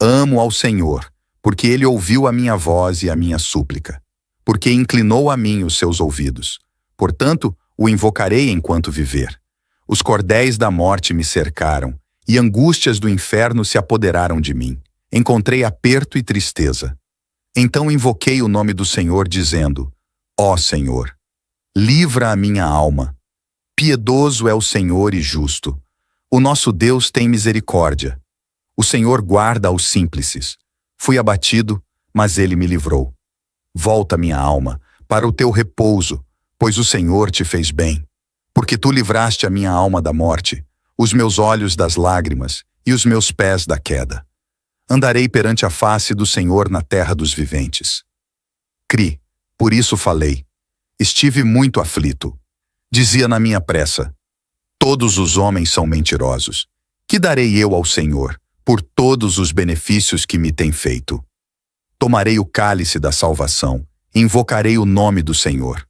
Amo ao Senhor, porque ele ouviu a minha voz e a minha súplica, porque inclinou a mim os seus ouvidos. Portanto, o invocarei enquanto viver. Os cordéis da morte me cercaram, e angústias do inferno se apoderaram de mim. Encontrei aperto e tristeza. Então invoquei o nome do Senhor, dizendo: Ó Senhor, livra a minha alma. Piedoso é o Senhor e justo. O nosso Deus tem misericórdia. O Senhor guarda aos simples. Fui abatido, mas ele me livrou. Volta, minha alma, para o teu repouso, pois o Senhor te fez bem. Porque tu livraste a minha alma da morte, os meus olhos das lágrimas e os meus pés da queda. Andarei perante a face do Senhor na terra dos viventes. Cri, por isso falei. Estive muito aflito. Dizia na minha pressa: todos os homens são mentirosos. Que darei eu ao Senhor por todos os benefícios que me tem feito? Tomarei o cálice da salvação, invocarei o nome do Senhor.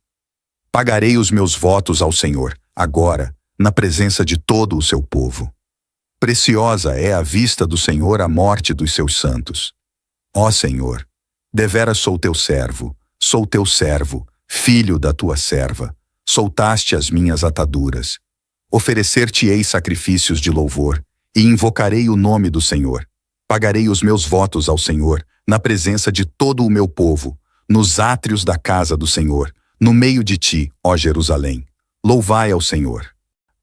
Pagarei os meus votos ao Senhor, agora, na presença de todo o seu povo. Preciosa é à vista do Senhor a morte dos seus santos. Ó Senhor, deveras sou teu servo, filho da tua serva. Soltaste as minhas ataduras. Oferecer-te-ei sacrifícios de louvor, e invocarei o nome do Senhor. Pagarei os meus votos ao Senhor, na presença de todo o meu povo, nos átrios da casa do Senhor, no meio de ti, ó Jerusalém. Louvai ao Senhor.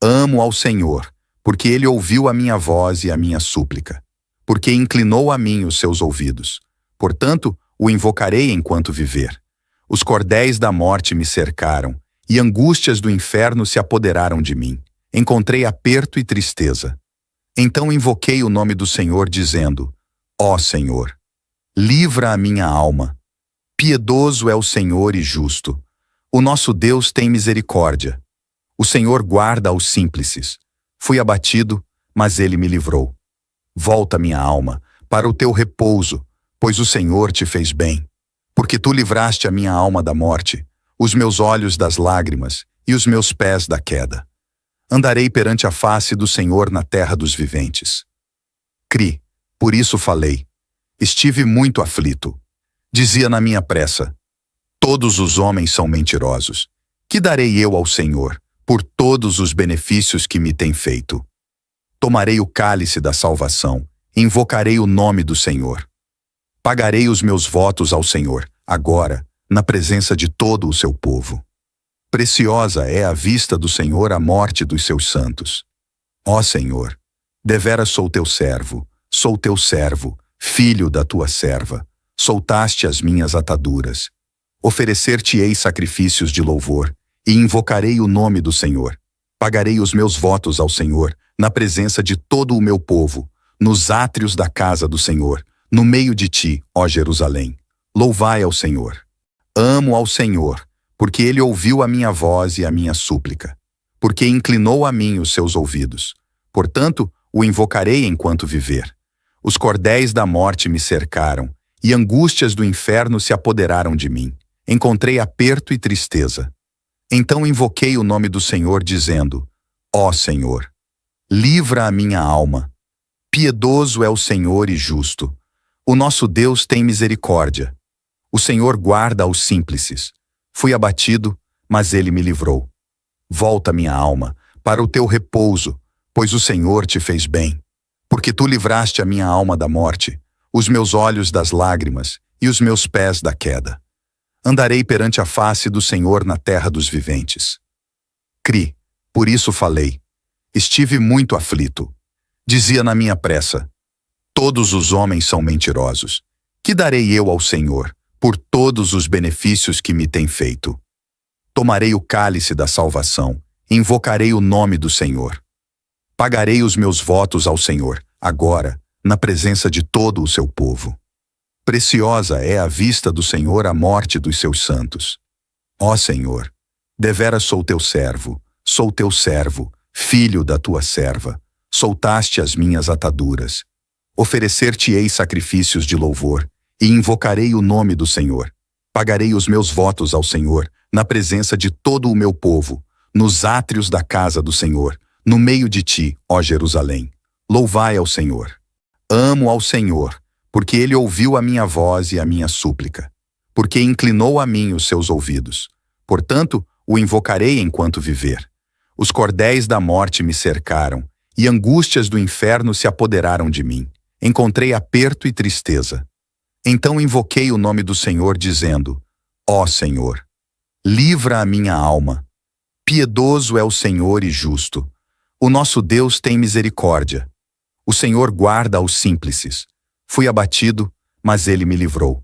Amo ao Senhor, porque ele ouviu a minha voz e a minha súplica, porque inclinou a mim os seus ouvidos. Portanto, o invocarei enquanto viver. Os cordéis da morte me cercaram, e angústias do inferno se apoderaram de mim. Encontrei aperto e tristeza. Então invoquei o nome do Senhor, dizendo: Ó Senhor, livra a minha alma. Piedoso é o Senhor e justo. O nosso Deus tem misericórdia. O Senhor guarda aos simples. Fui abatido, mas ele me livrou. Volta, minha alma, para o teu repouso, pois o Senhor te fez bem. Porque tu livraste a minha alma da morte, os meus olhos das lágrimas e os meus pés da queda. Andarei perante a face do Senhor na terra dos viventes. Cri, por isso falei. Estive muito aflito. Dizia na minha pressa: todos os homens são mentirosos. Que darei eu ao Senhor por todos os benefícios que me tem feito? Tomarei o cálice da salvação, invocarei o nome do Senhor. Pagarei os meus votos ao Senhor, agora, na presença de todo o seu povo. Preciosa é à vista do Senhor a morte dos seus santos. Ó Senhor, deveras sou teu servo, filho da tua serva. Soltaste as minhas ataduras. Oferecer-te-ei sacrifícios de louvor, e invocarei o nome do Senhor. Pagarei os meus votos ao Senhor, na presença de todo o meu povo, nos átrios da casa do Senhor, no meio de ti, ó Jerusalém. Louvai ao Senhor. Amo ao Senhor, porque ele ouviu a minha voz e a minha súplica, porque inclinou a mim os seus ouvidos. Portanto, o invocarei enquanto viver. Os cordéis da morte me cercaram, e angústias do inferno se apoderaram de mim. Encontrei aperto e tristeza. Então invoquei o nome do Senhor, dizendo: Ó Senhor, livra a minha alma. Piedoso é o Senhor e justo. O nosso Deus tem misericórdia. O Senhor guarda aos simples. Fui abatido, mas ele me livrou. Volta, minha alma, para o teu repouso, pois o Senhor te fez bem. Porque tu livraste a minha alma da morte, os meus olhos das lágrimas e os meus pés da queda. Andarei perante a face do Senhor na terra dos viventes. Cri, por isso falei. Estive muito aflito. Dizia na minha pressa: todos os homens são mentirosos. Que darei eu ao Senhor por todos os benefícios que me tem feito? Tomarei o cálice da salvação, invocarei o nome do Senhor. Pagarei os meus votos ao Senhor, agora, na presença de todo o seu povo. Preciosa é à vista do Senhor a morte dos seus santos. Ó Senhor, deveras sou teu servo, filho da tua serva. Soltaste as minhas ataduras. Oferecer-te-ei sacrifícios de louvor, e invocarei o nome do Senhor. Pagarei os meus votos ao Senhor, na presença de todo o meu povo, nos átrios da casa do Senhor, no meio de ti, ó Jerusalém. Louvai ao Senhor. Amo ao Senhor, porque ele ouviu a minha voz e a minha súplica, porque inclinou a mim os seus ouvidos. Portanto, o invocarei enquanto viver. Os cordéis da morte me cercaram, e angústias do inferno se apoderaram de mim. Encontrei aperto e tristeza. Então invoquei o nome do Senhor, dizendo: Ó Senhor, livra a minha alma. Piedoso é o Senhor e justo. O nosso Deus tem misericórdia. O Senhor guarda aos simples. Fui abatido, mas ele me livrou.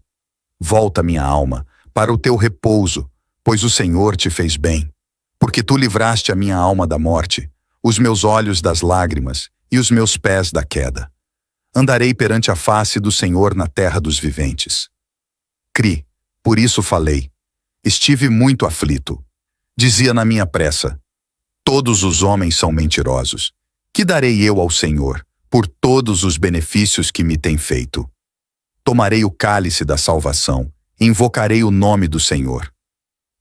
Volta, minha alma, para o teu repouso, pois o Senhor te fez bem. Porque tu livraste a minha alma da morte, os meus olhos das lágrimas e os meus pés da queda. Andarei perante a face do Senhor na terra dos viventes. Cri, por isso falei. Estive muito aflito. Dizia na minha pressa: todos os homens são mentirosos. Que darei eu ao Senhor por todos os benefícios que me tem feito? Tomarei o cálice da salvação, invocarei o nome do Senhor.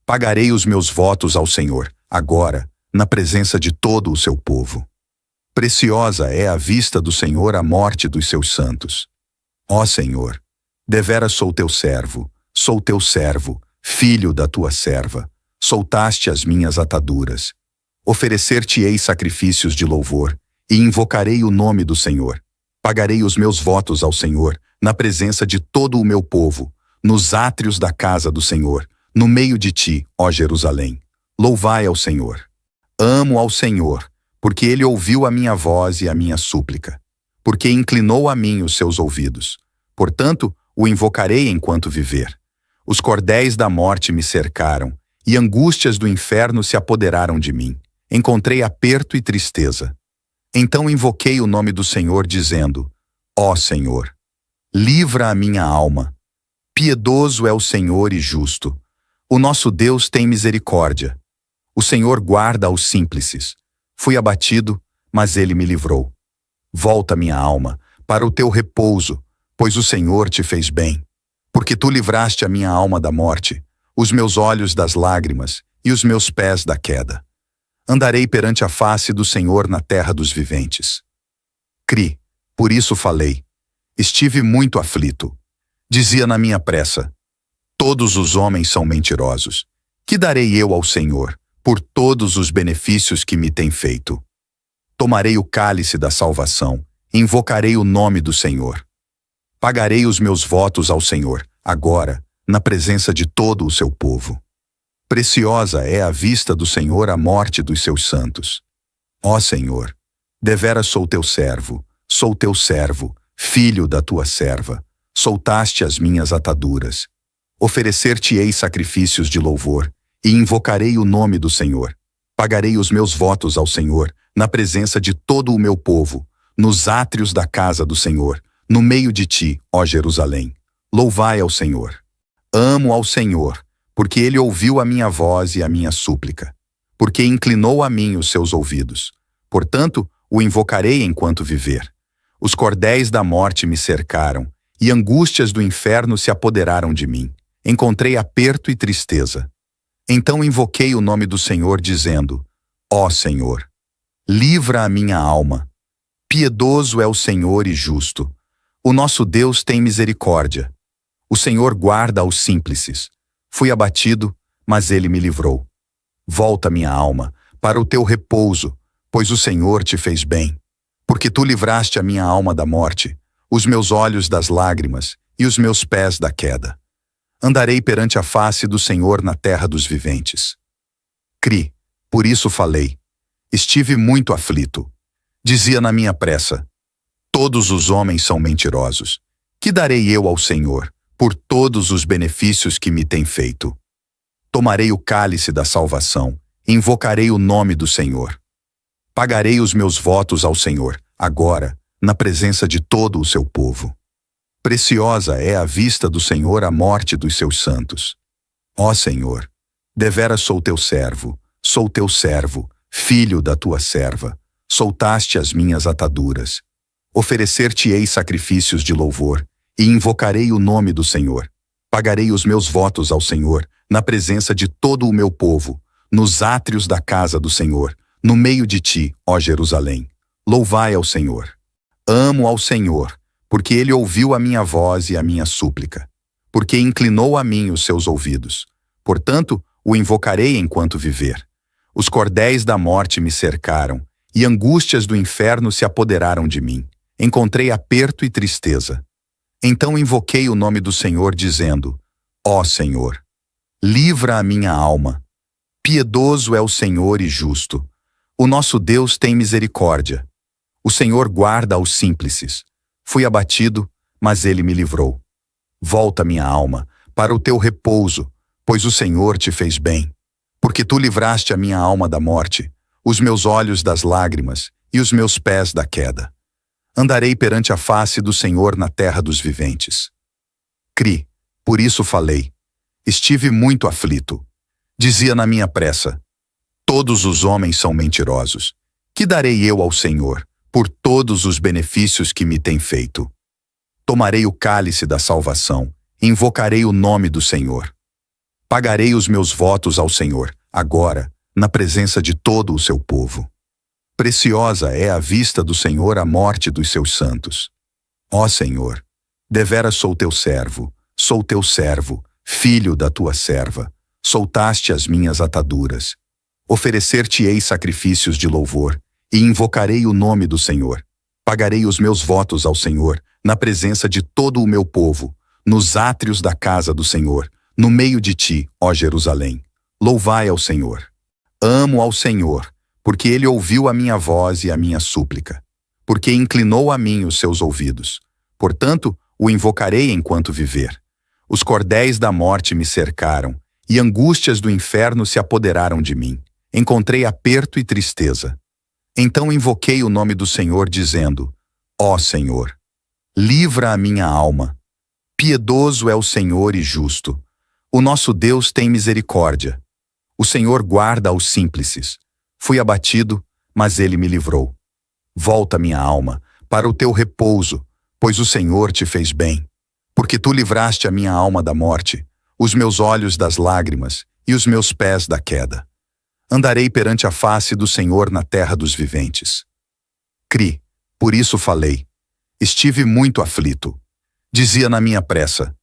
Pagarei os meus votos ao Senhor, agora, na presença de todo o seu povo. Preciosa é à vista do Senhor a morte dos seus santos. Ó Senhor, deveras sou teu servo, filho da tua serva. Soltaste as minhas ataduras. Oferecer-te-ei sacrifícios de louvor, e invocarei o nome do Senhor. Pagarei os meus votos ao Senhor, na presença de todo o meu povo, nos átrios da casa do Senhor, no meio de ti, ó Jerusalém. Louvai ao Senhor. Amo ao Senhor, porque ele ouviu a minha voz e a minha súplica, porque inclinou a mim os seus ouvidos. Portanto, o invocarei enquanto viver. Os cordéis da morte me cercaram, e angústias do inferno se apoderaram de mim. Encontrei aperto e tristeza. Então invoquei o nome do Senhor, dizendo: Ó Senhor, livra a minha alma. Piedoso é o Senhor e justo. O nosso Deus tem misericórdia. O Senhor guarda aos simples. Fui abatido, mas ele me livrou. Volta, minha alma, para o teu repouso, pois o Senhor te fez bem. Porque tu livraste a minha alma da morte, os meus olhos das lágrimas e os meus pés da queda. Andarei perante a face do Senhor na terra dos viventes. Cri, por isso falei. Estive muito aflito. Dizia na minha pressa: todos os homens são mentirosos. Que darei eu ao Senhor por todos os benefícios que me tem feito? Tomarei o cálice da salvação, invocarei o nome do Senhor. Pagarei os meus votos ao Senhor, agora, na presença de todo o seu povo. Preciosa é à vista do Senhor a morte dos seus santos. Ó Senhor, deveras sou teu servo, filho da tua serva. Soltaste as minhas ataduras. Oferecer-te-ei sacrifícios de louvor, e invocarei o nome do Senhor. Pagarei os meus votos ao Senhor, na presença de todo o meu povo, nos átrios da casa do Senhor, no meio de ti, ó Jerusalém. Louvai ao Senhor. Amo ao Senhor, porque ele ouviu a minha voz e a minha súplica, porque inclinou a mim os seus ouvidos. Portanto, o invocarei enquanto viver. Os cordéis da morte me cercaram, e angústias do inferno se apoderaram de mim. Encontrei aperto e tristeza. Então invoquei o nome do Senhor, dizendo: Ó Senhor, livra a minha alma. Piedoso é o Senhor e justo. O nosso Deus tem misericórdia. O Senhor guarda aos simples. Fui abatido, mas ele me livrou. Volta, minha alma, para o teu repouso, pois o Senhor te fez bem. Porque tu livraste a minha alma da morte, os meus olhos das lágrimas e os meus pés da queda. Andarei perante a face do Senhor na terra dos viventes. Cri, por isso falei. Estive muito aflito. Dizia na minha pressa: todos os homens são mentirosos. Que darei eu ao Senhor por todos os benefícios que me tem feito? Tomarei o cálice da salvação, invocarei o nome do Senhor. Pagarei os meus votos ao Senhor, agora, na presença de todo o seu povo. Preciosa é à vista do Senhor a morte dos seus santos. Ó Senhor, deveras sou teu servo, filho da tua serva. Soltaste as minhas ataduras. Oferecer-te-ei sacrifícios de louvor, e invocarei o nome do Senhor. Pagarei os meus votos ao Senhor, na presença de todo o meu povo, nos átrios da casa do Senhor, no meio de ti, ó Jerusalém. Louvai ao Senhor. Amo ao Senhor, porque ele ouviu a minha voz e a minha súplica, porque inclinou a mim os seus ouvidos. Portanto, o invocarei enquanto viver. Os cordéis da morte me cercaram, e angústias do inferno se apoderaram de mim. Encontrei aperto e tristeza. Então invoquei o nome do Senhor, dizendo: Ó Senhor, livra a minha alma. Piedoso é o Senhor e justo. O nosso Deus tem misericórdia. O Senhor guarda aos simples. Fui abatido, mas ele me livrou. Volta, minha alma, para o teu repouso, pois o Senhor te fez bem. Porque tu livraste a minha alma da morte, os meus olhos das lágrimas e os meus pés da queda. Andarei perante a face do Senhor na terra dos viventes. Cri, por isso falei. Estive muito aflito. Dizia na minha pressa: todos os homens são mentirosos. Que darei eu ao Senhor por todos os benefícios que me tem feito? Tomarei o cálice da salvação, invocarei o nome do Senhor. Pagarei os meus votos ao Senhor, agora, na presença de todo o seu povo. Preciosa é à vista do Senhor a morte dos seus santos. Ó Senhor, deveras sou teu servo, filho da tua serva. Soltaste as minhas ataduras. Oferecer-te-ei sacrifícios de louvor, e invocarei o nome do Senhor. Pagarei os meus votos ao Senhor, na presença de todo o meu povo, nos átrios da casa do Senhor, no meio de ti, ó Jerusalém. Louvai ao Senhor. Amo ao Senhor, porque ele ouviu a minha voz e a minha súplica, porque inclinou a mim os seus ouvidos. Portanto, o invocarei enquanto viver. Os cordéis da morte me cercaram, e angústias do inferno se apoderaram de mim. Encontrei aperto e tristeza. Então invoquei o nome do Senhor, dizendo: Ó Senhor, livra a minha alma. Piedoso é o Senhor e justo. O nosso Deus tem misericórdia. O Senhor guarda aos simples. Fui abatido, mas ele me livrou. Volta, minha alma, para o teu repouso, pois o Senhor te fez bem. Porque tu livraste a minha alma da morte, os meus olhos das lágrimas e os meus pés da queda. Andarei perante a face do Senhor na terra dos viventes. Cri, por isso falei. Estive muito aflito. Dizia na minha pressa: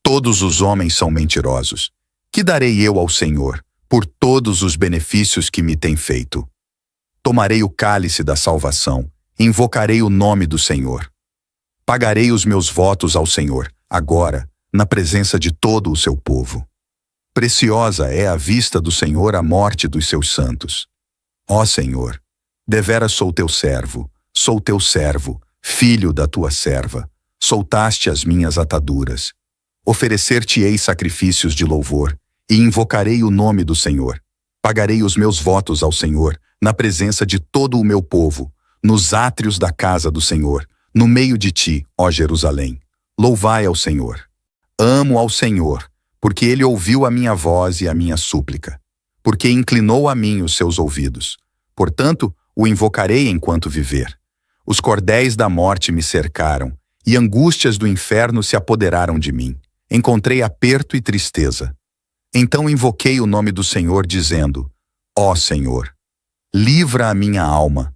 todos os homens são mentirosos. Que darei eu ao Senhor por todos os benefícios que me tem feito? Tomarei o cálice da salvação, invocarei o nome do Senhor. Pagarei os meus votos ao Senhor, agora, na presença de todo o seu povo. Preciosa é à vista do Senhor a morte dos seus santos. Ó Senhor, deveras sou teu servo, filho da tua serva. Soltaste as minhas ataduras. Oferecer-te-ei sacrifícios de louvor, e invocarei o nome do Senhor. Pagarei os meus votos ao Senhor, na presença de todo o meu povo, nos átrios da casa do Senhor, no meio de ti, ó Jerusalém. Louvai ao Senhor. Amo ao Senhor, porque ele ouviu a minha voz e a minha súplica, porque inclinou a mim os seus ouvidos. Portanto, o invocarei enquanto viver. Os cordéis da morte me cercaram, e angústias do inferno se apoderaram de mim. Encontrei aperto e tristeza. Então invoquei o nome do Senhor, dizendo: Ó Senhor, livra a minha alma.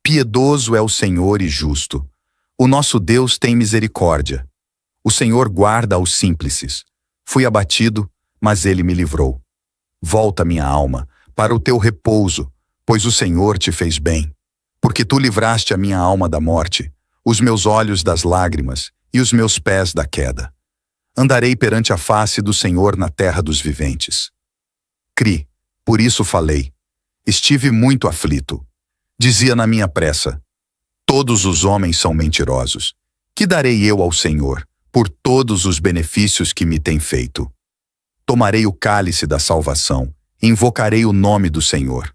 Piedoso é o Senhor e justo. O nosso Deus tem misericórdia. O Senhor guarda aos simples. Fui abatido, mas ele me livrou. Volta, minha alma, para o teu repouso, pois o Senhor te fez bem. Porque tu livraste a minha alma da morte, os meus olhos das lágrimas e os meus pés da queda. Andarei perante a face do Senhor na terra dos viventes. Cri, por isso falei. Estive muito aflito. Dizia na minha pressa: todos os homens são mentirosos. Que darei eu ao Senhor por todos os benefícios que me tem feito? Tomarei o cálice da salvação, invocarei o nome do Senhor.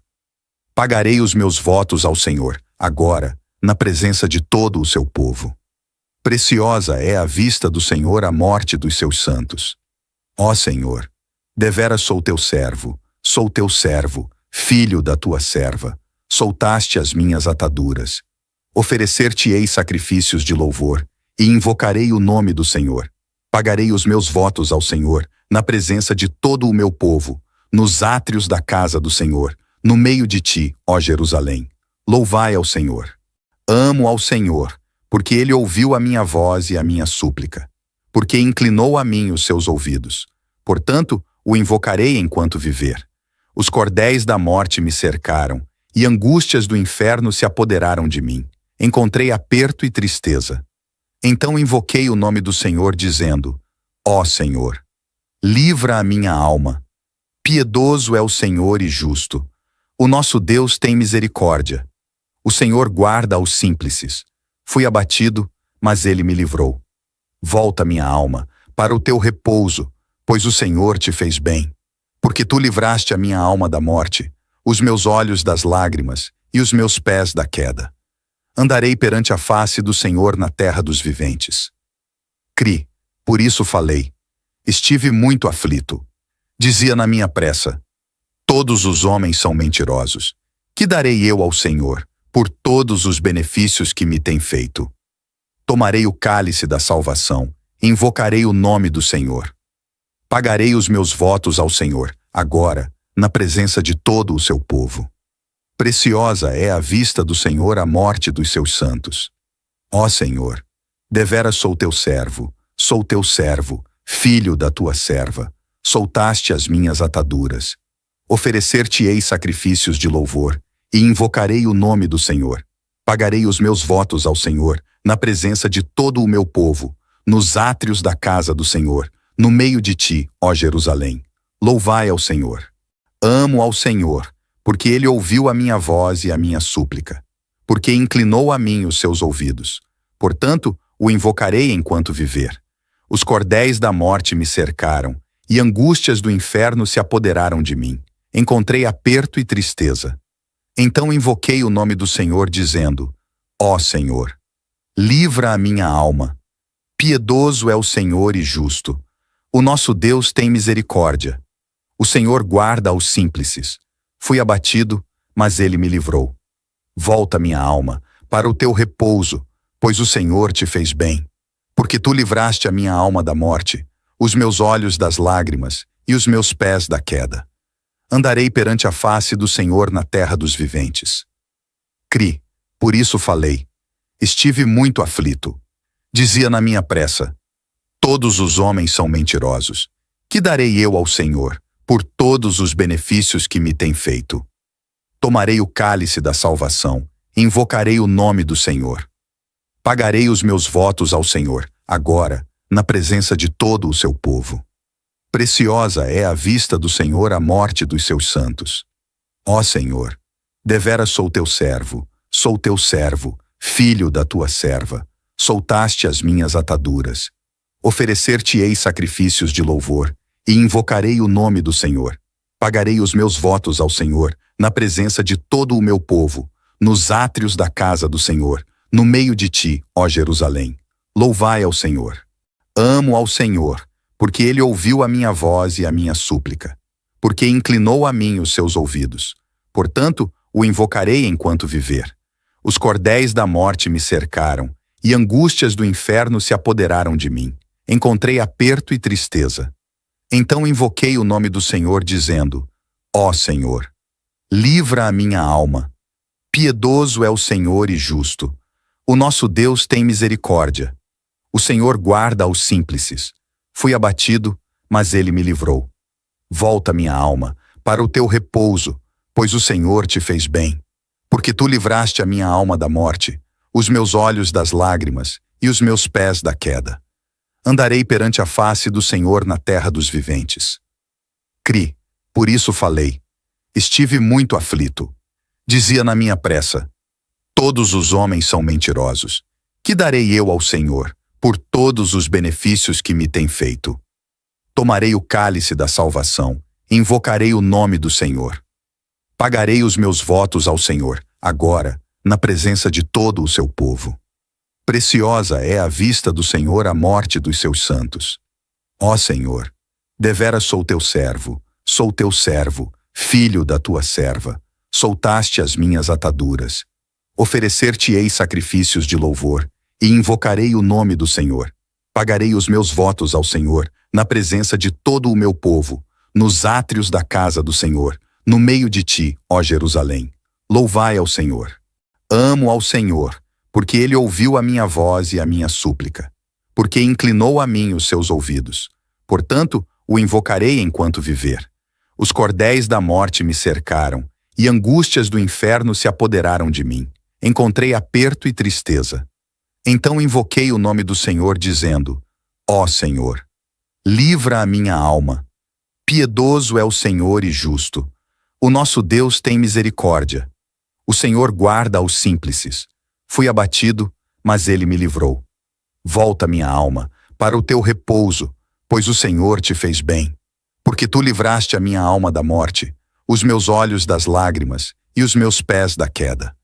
Pagarei os meus votos ao Senhor, agora, na presença de todo o seu povo. Preciosa é à vista do Senhor a morte dos seus santos. Ó Senhor, deveras sou teu servo, filho da tua serva. Soltaste as minhas ataduras. Oferecer-te-ei sacrifícios de louvor, e invocarei o nome do Senhor. Pagarei os meus votos ao Senhor, na presença de todo o meu povo, nos átrios da casa do Senhor, no meio de ti, ó Jerusalém. Louvai ao Senhor. Amo ao Senhor, porque ele ouviu a minha voz e a minha súplica, porque inclinou a mim os seus ouvidos. Portanto, o invocarei enquanto viver. Os cordéis da morte me cercaram, e angústias do inferno se apoderaram de mim. Encontrei aperto e tristeza. Então invoquei o nome do Senhor, dizendo: Ó Senhor, livra a minha alma. Piedoso é o Senhor e justo. O nosso Deus tem misericórdia. O Senhor guarda aos simples. Fui abatido, mas ele me livrou. Volta, minha alma, para o teu repouso, pois o Senhor te fez bem. Porque tu livraste a minha alma da morte, os meus olhos das lágrimas e os meus pés da queda. Andarei perante a face do Senhor na terra dos viventes. Cri, por isso falei. Estive muito aflito. Dizia na minha pressa: todos os homens são mentirosos. Que darei eu ao Senhor por todos os benefícios que me tem feito? Tomarei o cálice da salvação, invocarei o nome do Senhor. Pagarei os meus votos ao Senhor, agora, na presença de todo o seu povo. Preciosa é à vista do Senhor a morte dos seus santos. Ó Senhor, deveras sou teu servo, filho da tua serva. Soltaste as minhas ataduras. Oferecer-te-ei sacrifícios de louvor, e invocarei o nome do Senhor. Pagarei os meus votos ao Senhor, na presença de todo o meu povo, nos átrios da casa do Senhor, no meio de ti, ó Jerusalém. Louvai ao Senhor. Amo ao Senhor, porque ele ouviu a minha voz e a minha súplica, porque inclinou a mim os seus ouvidos. Portanto, o invocarei enquanto viver. Os cordéis da morte me cercaram, e angústias do inferno se apoderaram de mim. Encontrei aperto e tristeza. Então invoquei o nome do Senhor, dizendo: Ó Senhor, livra a minha alma. Piedoso é o Senhor e justo. O nosso Deus tem misericórdia. O Senhor guarda aos simples. Fui abatido, mas ele me livrou. Volta, minha alma, para o teu repouso, pois o Senhor te fez bem. Porque tu livraste a minha alma da morte, os meus olhos das lágrimas e os meus pés da queda. Andarei perante a face do Senhor na terra dos viventes. Cri, por isso falei. Estive muito aflito. Dizia na minha pressa: todos os homens são mentirosos. Que darei eu ao Senhor por todos os benefícios que me tem feito? Tomarei o cálice da salvação, invocarei o nome do Senhor. Pagarei os meus votos ao Senhor, agora, na presença de todo o seu povo. Preciosa é à vista do Senhor a morte dos seus santos. Ó Senhor, deveras sou teu servo, filho da tua serva. Soltaste as minhas ataduras. Oferecer-te-ei sacrifícios de louvor, e invocarei o nome do Senhor. Pagarei os meus votos ao Senhor, na presença de todo o meu povo, nos átrios da casa do Senhor, no meio de ti, ó Jerusalém. Louvai ao Senhor. Amo ao Senhor, porque ele ouviu a minha voz e a minha súplica, porque inclinou a mim os seus ouvidos. Portanto, o invocarei enquanto viver. Os cordéis da morte me cercaram, e angústias do inferno se apoderaram de mim. Encontrei aperto e tristeza. Então invoquei o nome do Senhor, dizendo: Ó Senhor, livra a minha alma. Piedoso é o Senhor e justo. O nosso Deus tem misericórdia. O Senhor guarda aos simples. Fui abatido, mas ele me livrou. Volta, minha alma, para o teu repouso, pois o Senhor te fez bem. Porque tu livraste a minha alma da morte, os meus olhos das lágrimas e os meus pés da queda. Andarei perante a face do Senhor na terra dos viventes. Cri, por isso falei. Estive muito aflito. Dizia na minha pressa: todos os homens são mentirosos. Que darei eu ao Senhor por todos os benefícios que me tem feito? Tomarei o cálice da salvação, invocarei o nome do Senhor. Pagarei os meus votos ao Senhor, agora, na presença de todo o seu povo. Preciosa é à vista do Senhor a morte dos seus santos. Ó Senhor, deveras sou teu servo, filho da tua serva. Soltaste as minhas ataduras. Oferecer-te-ei sacrifícios de louvor, e invocarei o nome do Senhor. Pagarei os meus votos ao Senhor, na presença de todo o meu povo, nos átrios da casa do Senhor, no meio de ti, ó Jerusalém. Louvai ao Senhor. Amo ao Senhor, porque ele ouviu a minha voz e a minha súplica, porque inclinou a mim os seus ouvidos. Portanto, o invocarei enquanto viver. Os cordéis da morte me cercaram, e angústias do inferno se apoderaram de mim. Encontrei aperto e tristeza. Então invoquei o nome do Senhor, dizendo: Ó Senhor, livra a minha alma. Piedoso é o Senhor e justo. O nosso Deus tem misericórdia. O Senhor guarda aos simples. Fui abatido, mas ele me livrou. Volta, minha alma, para o teu repouso, pois o Senhor te fez bem. Porque tu livraste a minha alma da morte, os meus olhos das lágrimas e os meus pés da queda.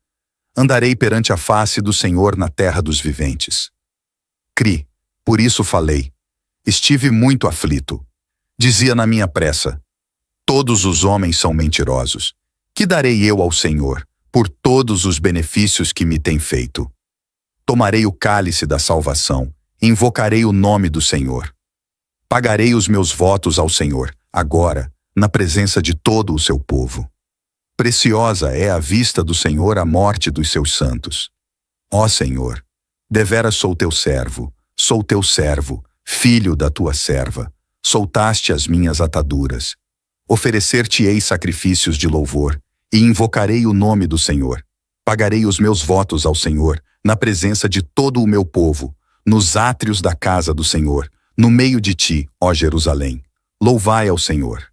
Andarei perante a face do Senhor na terra dos viventes. Cri, por isso falei. Estive muito aflito. Dizia na minha pressa: todos os homens são mentirosos. Que darei eu ao Senhor por todos os benefícios que me tem feito? Tomarei o cálice da salvação, invocarei o nome do Senhor. Pagarei os meus votos ao Senhor, agora, na presença de todo o seu povo. Preciosa é à vista do Senhor a morte dos seus santos. Ó Senhor, deveras sou teu servo, filho da tua serva. Soltaste as minhas ataduras. Oferecer-te-ei sacrifícios de louvor, e invocarei o nome do Senhor. Pagarei os meus votos ao Senhor, na presença de todo o meu povo, nos átrios da casa do Senhor, no meio de ti, ó Jerusalém. Louvai ao Senhor.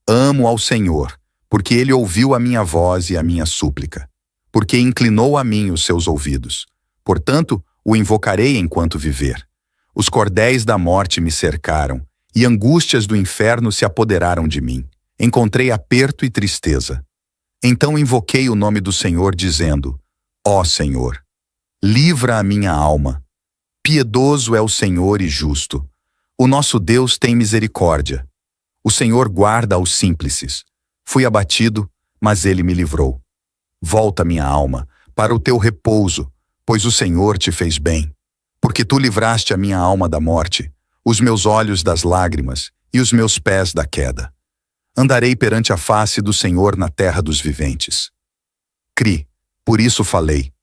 Amo ao Senhor, porque ele ouviu a minha voz e a minha súplica, porque inclinou a mim os seus ouvidos. Portanto, o invocarei enquanto viver. Os cordéis da morte me cercaram, e angústias do inferno se apoderaram de mim. Encontrei aperto e tristeza. Então invoquei o nome do Senhor, dizendo: Ó Senhor, livra a minha alma. Piedoso é o Senhor e justo. O nosso Deus tem misericórdia. O Senhor guarda aos simples. Fui abatido, mas ele me livrou. Volta, minha alma, para o teu repouso, pois o Senhor te fez bem. Porque tu livraste a minha alma da morte, os meus olhos das lágrimas e os meus pés da queda. Andarei perante a face do Senhor na terra dos viventes. Cri, por isso falei.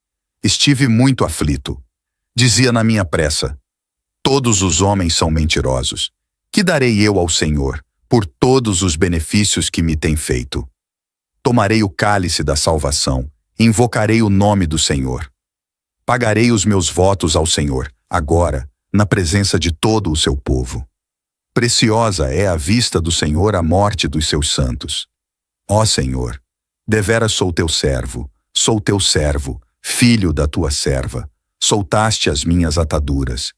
Estive muito aflito. Dizia na minha pressa: todos os homens são mentirosos. Que darei eu ao Senhor por todos os benefícios que me tem feito? Tomarei o cálice da salvação, invocarei o nome do Senhor. Pagarei os meus votos ao Senhor, agora, na presença de todo o seu povo. Preciosa é à vista do Senhor a morte dos seus santos. Ó Senhor, deveras sou teu servo, filho da tua serva. Soltaste as minhas ataduras.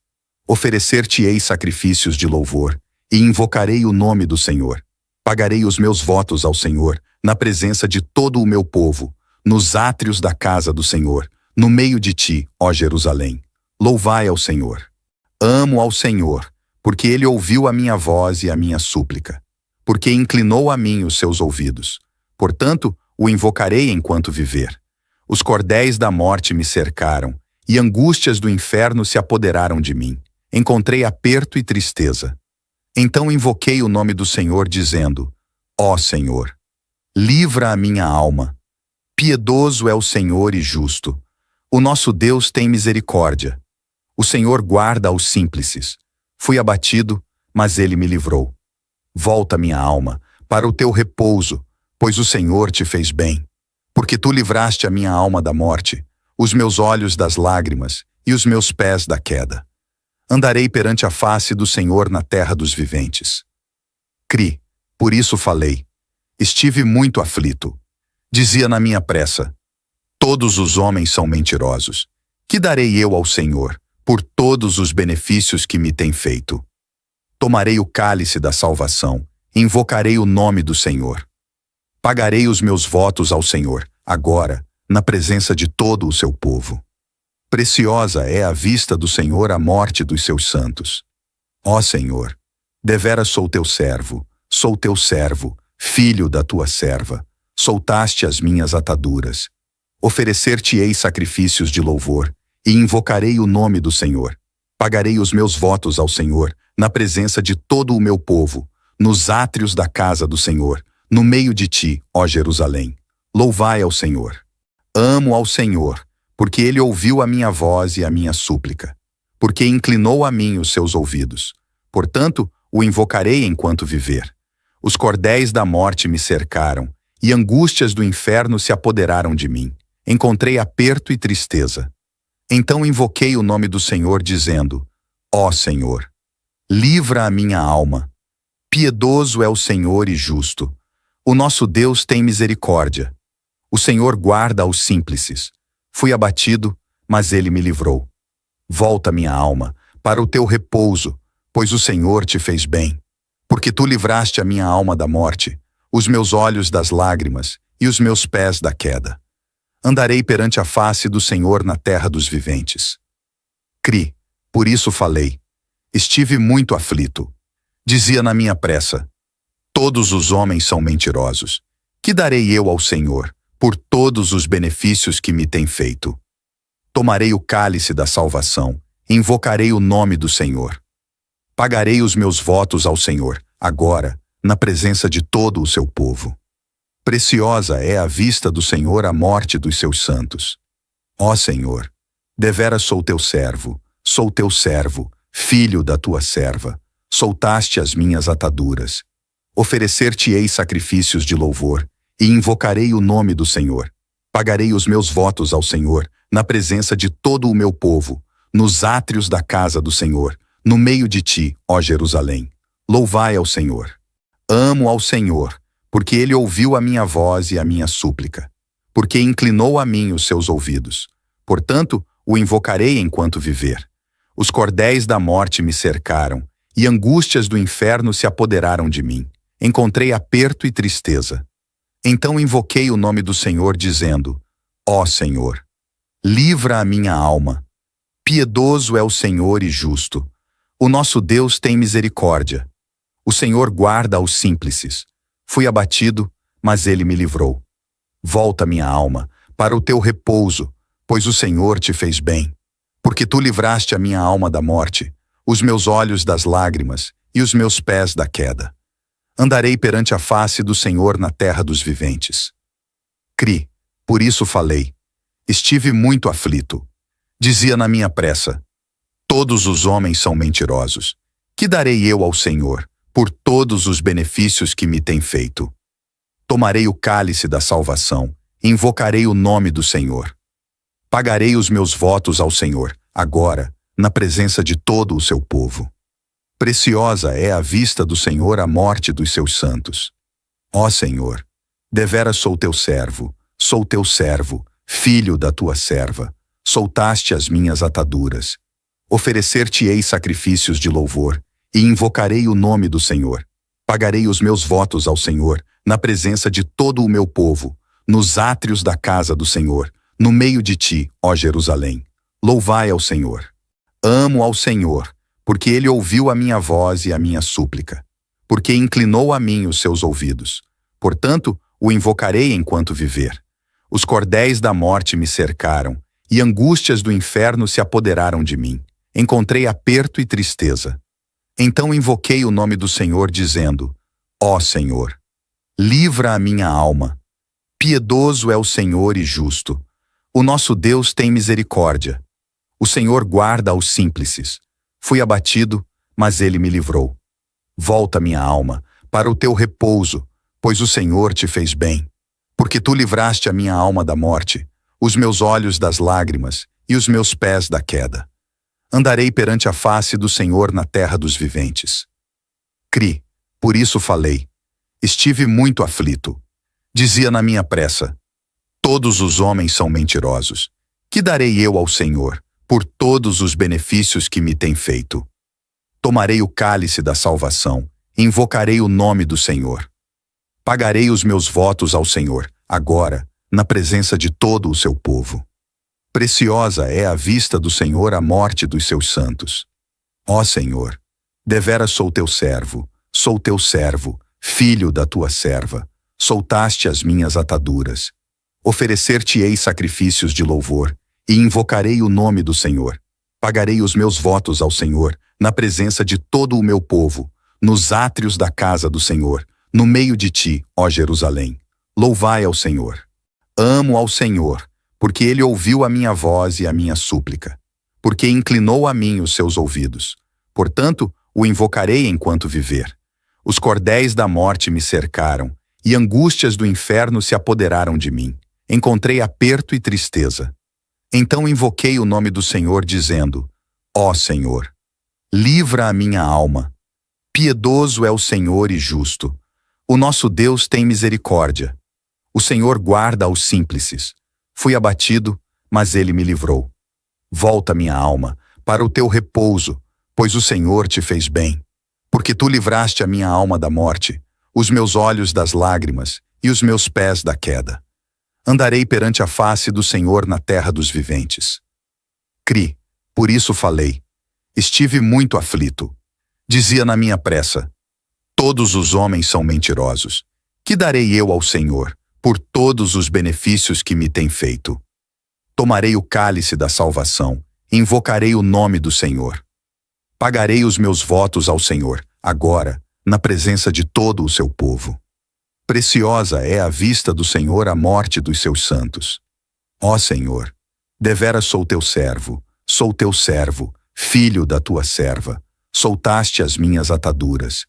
Oferecer-te-ei sacrifícios de louvor, e invocarei o nome do Senhor. Pagarei os meus votos ao Senhor, na presença de todo o meu povo, nos átrios da casa do Senhor, no meio de ti, ó Jerusalém. Louvai ao Senhor. Amo ao Senhor, porque ele ouviu a minha voz e a minha súplica, porque inclinou a mim os seus ouvidos. Portanto, o invocarei enquanto viver. Os cordéis da morte me cercaram, e angústias do inferno se apoderaram de mim. Encontrei aperto e tristeza. Então invoquei o nome do Senhor, dizendo: Ó Senhor, livra a minha alma. Piedoso é o Senhor e justo. O nosso Deus tem misericórdia. O Senhor guarda aos simples. Fui abatido, mas ele me livrou. Volta, minha alma, para o teu repouso, pois o Senhor te fez bem. Porque tu livraste a minha alma da morte, os meus olhos das lágrimas e os meus pés da queda. Andarei perante a face do Senhor na terra dos viventes. Cri, por isso falei. Estive muito aflito. Dizia na minha pressa: todos os homens são mentirosos. Que darei eu ao Senhor por todos os benefícios que me tem feito? Tomarei o cálice da salvação, invocarei o nome do Senhor. Pagarei os meus votos ao Senhor, agora, na presença de todo o seu povo. Preciosa é à vista do Senhor a morte dos seus santos. Ó Senhor, deveras sou teu servo, filho da tua serva. Soltaste as minhas ataduras. Oferecer-te-ei sacrifícios de louvor, e invocarei o nome do Senhor. Pagarei os meus votos ao Senhor, na presença de todo o meu povo, nos átrios da casa do Senhor, no meio de ti, ó Jerusalém. Louvai ao Senhor. Amo ao Senhor, porque ele ouviu a minha voz e a minha súplica, porque inclinou a mim os seus ouvidos. Portanto, o invocarei enquanto viver. Os cordéis da morte me cercaram, e angústias do inferno se apoderaram de mim. Encontrei aperto e tristeza. Então invoquei o nome do Senhor, dizendo: Ó Senhor, livra a minha alma. Piedoso é o Senhor e justo. O nosso Deus tem misericórdia. O Senhor guarda aos simples. Fui abatido, mas ele me livrou. Volta, minha alma, para o teu repouso, pois o Senhor te fez bem. Porque tu livraste a minha alma da morte, os meus olhos das lágrimas e os meus pés da queda. Andarei perante a face do Senhor na terra dos viventes. Cri, por isso falei. Estive muito aflito. Dizia na minha pressa: todos os homens são mentirosos. Que darei eu ao Senhor por todos os benefícios que me tem feito? Tomarei o cálice da salvação, invocarei o nome do Senhor. Pagarei os meus votos ao Senhor, agora, na presença de todo o seu povo. Preciosa é à vista do Senhor a morte dos seus santos. Ó Senhor, deveras sou teu servo, filho da tua serva. Soltaste as minhas ataduras. Oferecer-te-ei sacrifícios de louvor, e invocarei o nome do Senhor. Pagarei os meus votos ao Senhor, na presença de todo o meu povo, nos átrios da casa do Senhor, no meio de ti, ó Jerusalém. Louvai ao Senhor. Amo ao Senhor, porque ele ouviu a minha voz e a minha súplica, porque inclinou a mim os seus ouvidos. Portanto, o invocarei enquanto viver. Os cordéis da morte me cercaram, e angústias do inferno se apoderaram de mim. Encontrei aperto e tristeza. Então invoquei o nome do Senhor, dizendo: Ó Senhor, livra a minha alma. Piedoso é o Senhor e justo. O nosso Deus tem misericórdia. O Senhor guarda aos simples. Fui abatido, mas ele me livrou. Volta, minha alma, para o teu repouso, pois o Senhor te fez bem. Porque tu livraste a minha alma da morte, os meus olhos das lágrimas e os meus pés da queda. Andarei perante a face do Senhor na terra dos viventes. Cri, por isso falei. Estive muito aflito. Dizia na minha pressa: todos os homens são mentirosos. Que darei eu ao Senhor por todos os benefícios que me tem feito? Tomarei o cálice da salvação, invocarei o nome do Senhor. Pagarei os meus votos ao Senhor, agora, na presença de todo o seu povo. Preciosa é à vista do Senhor a morte dos seus santos. Ó Senhor, deveras sou teu servo, filho da tua serva. Soltaste as minhas ataduras. Oferecer-te-ei sacrifícios de louvor, e invocarei o nome do Senhor. Pagarei os meus votos ao Senhor, na presença de todo o meu povo, nos átrios da casa do Senhor, no meio de ti, ó Jerusalém. Louvai ao Senhor. Amo ao Senhor, porque ele ouviu a minha voz e a minha súplica, porque inclinou a mim os seus ouvidos. Portanto, o invocarei enquanto viver. Os cordéis da morte me cercaram, e angústias do inferno se apoderaram de mim. Encontrei aperto e tristeza. Então invoquei o nome do Senhor, dizendo: Ó Senhor, livra a minha alma. Piedoso é o Senhor e justo. O nosso Deus tem misericórdia. O Senhor guarda aos simples. Fui abatido, mas ele me livrou. Volta, minha alma, para o teu repouso, pois o Senhor te fez bem. Porque tu livraste a minha alma da morte, os meus olhos das lágrimas e os meus pés da queda. Andarei perante a face do Senhor na terra dos viventes. Cri, por isso falei. Estive muito aflito. Dizia na minha pressa: todos os homens são mentirosos. Que darei eu ao Senhor por todos os benefícios que me tem feito? Tomarei o cálice da salvação, e invocarei o nome do Senhor. Pagarei os meus votos ao Senhor, agora, na presença de todo o seu povo. Preciosa é à vista do Senhor a morte dos seus santos. Ó Senhor, deveras sou teu servo, filho da tua serva. Soltaste as minhas ataduras. Oferecer-te-ei sacrifícios de louvor, e invocarei o nome do Senhor. Pagarei os meus votos ao Senhor, na presença de todo o meu povo, nos átrios da casa do Senhor, no meio de ti, ó Jerusalém. Louvai ao Senhor. Amo ao Senhor, porque ele ouviu a minha voz e a minha súplica, porque inclinou a mim os seus ouvidos. Portanto, o invocarei enquanto viver. Os cordéis da morte me cercaram, e angústias do inferno se apoderaram de mim. Encontrei aperto e tristeza. Então invoquei o nome do Senhor, dizendo: Ó Senhor, livra a minha alma. Piedoso é o Senhor e justo. O nosso Deus tem misericórdia. O Senhor guarda aos simples. Fui abatido, mas ele me livrou. Volta, minha alma, para o teu repouso, pois o Senhor te fez bem. Porque tu livraste a minha alma da morte, os meus olhos das lágrimas e os meus pés da queda. Andarei perante a face do Senhor na terra dos viventes. Cri, por isso falei. Estive muito aflito. Dizia na minha pressa: todos os homens são mentirosos. Que darei eu ao Senhor por todos os benefícios que me tem feito? Tomarei o cálice da salvação, e invocarei o nome do Senhor. Pagarei os meus votos ao Senhor, agora, na presença de todo o seu povo. Preciosa é à vista do Senhor a morte dos seus santos. Ó Senhor, deveras sou teu servo, filho da tua serva. Soltaste as minhas ataduras.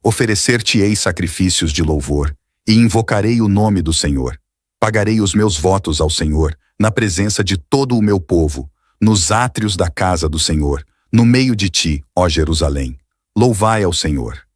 Oferecer-te-ei sacrifícios de louvor, e invocarei o nome do Senhor. Pagarei os meus votos ao Senhor, na presença de todo o meu povo, nos átrios da casa do Senhor, no meio de ti, ó Jerusalém. Louvai ao Senhor.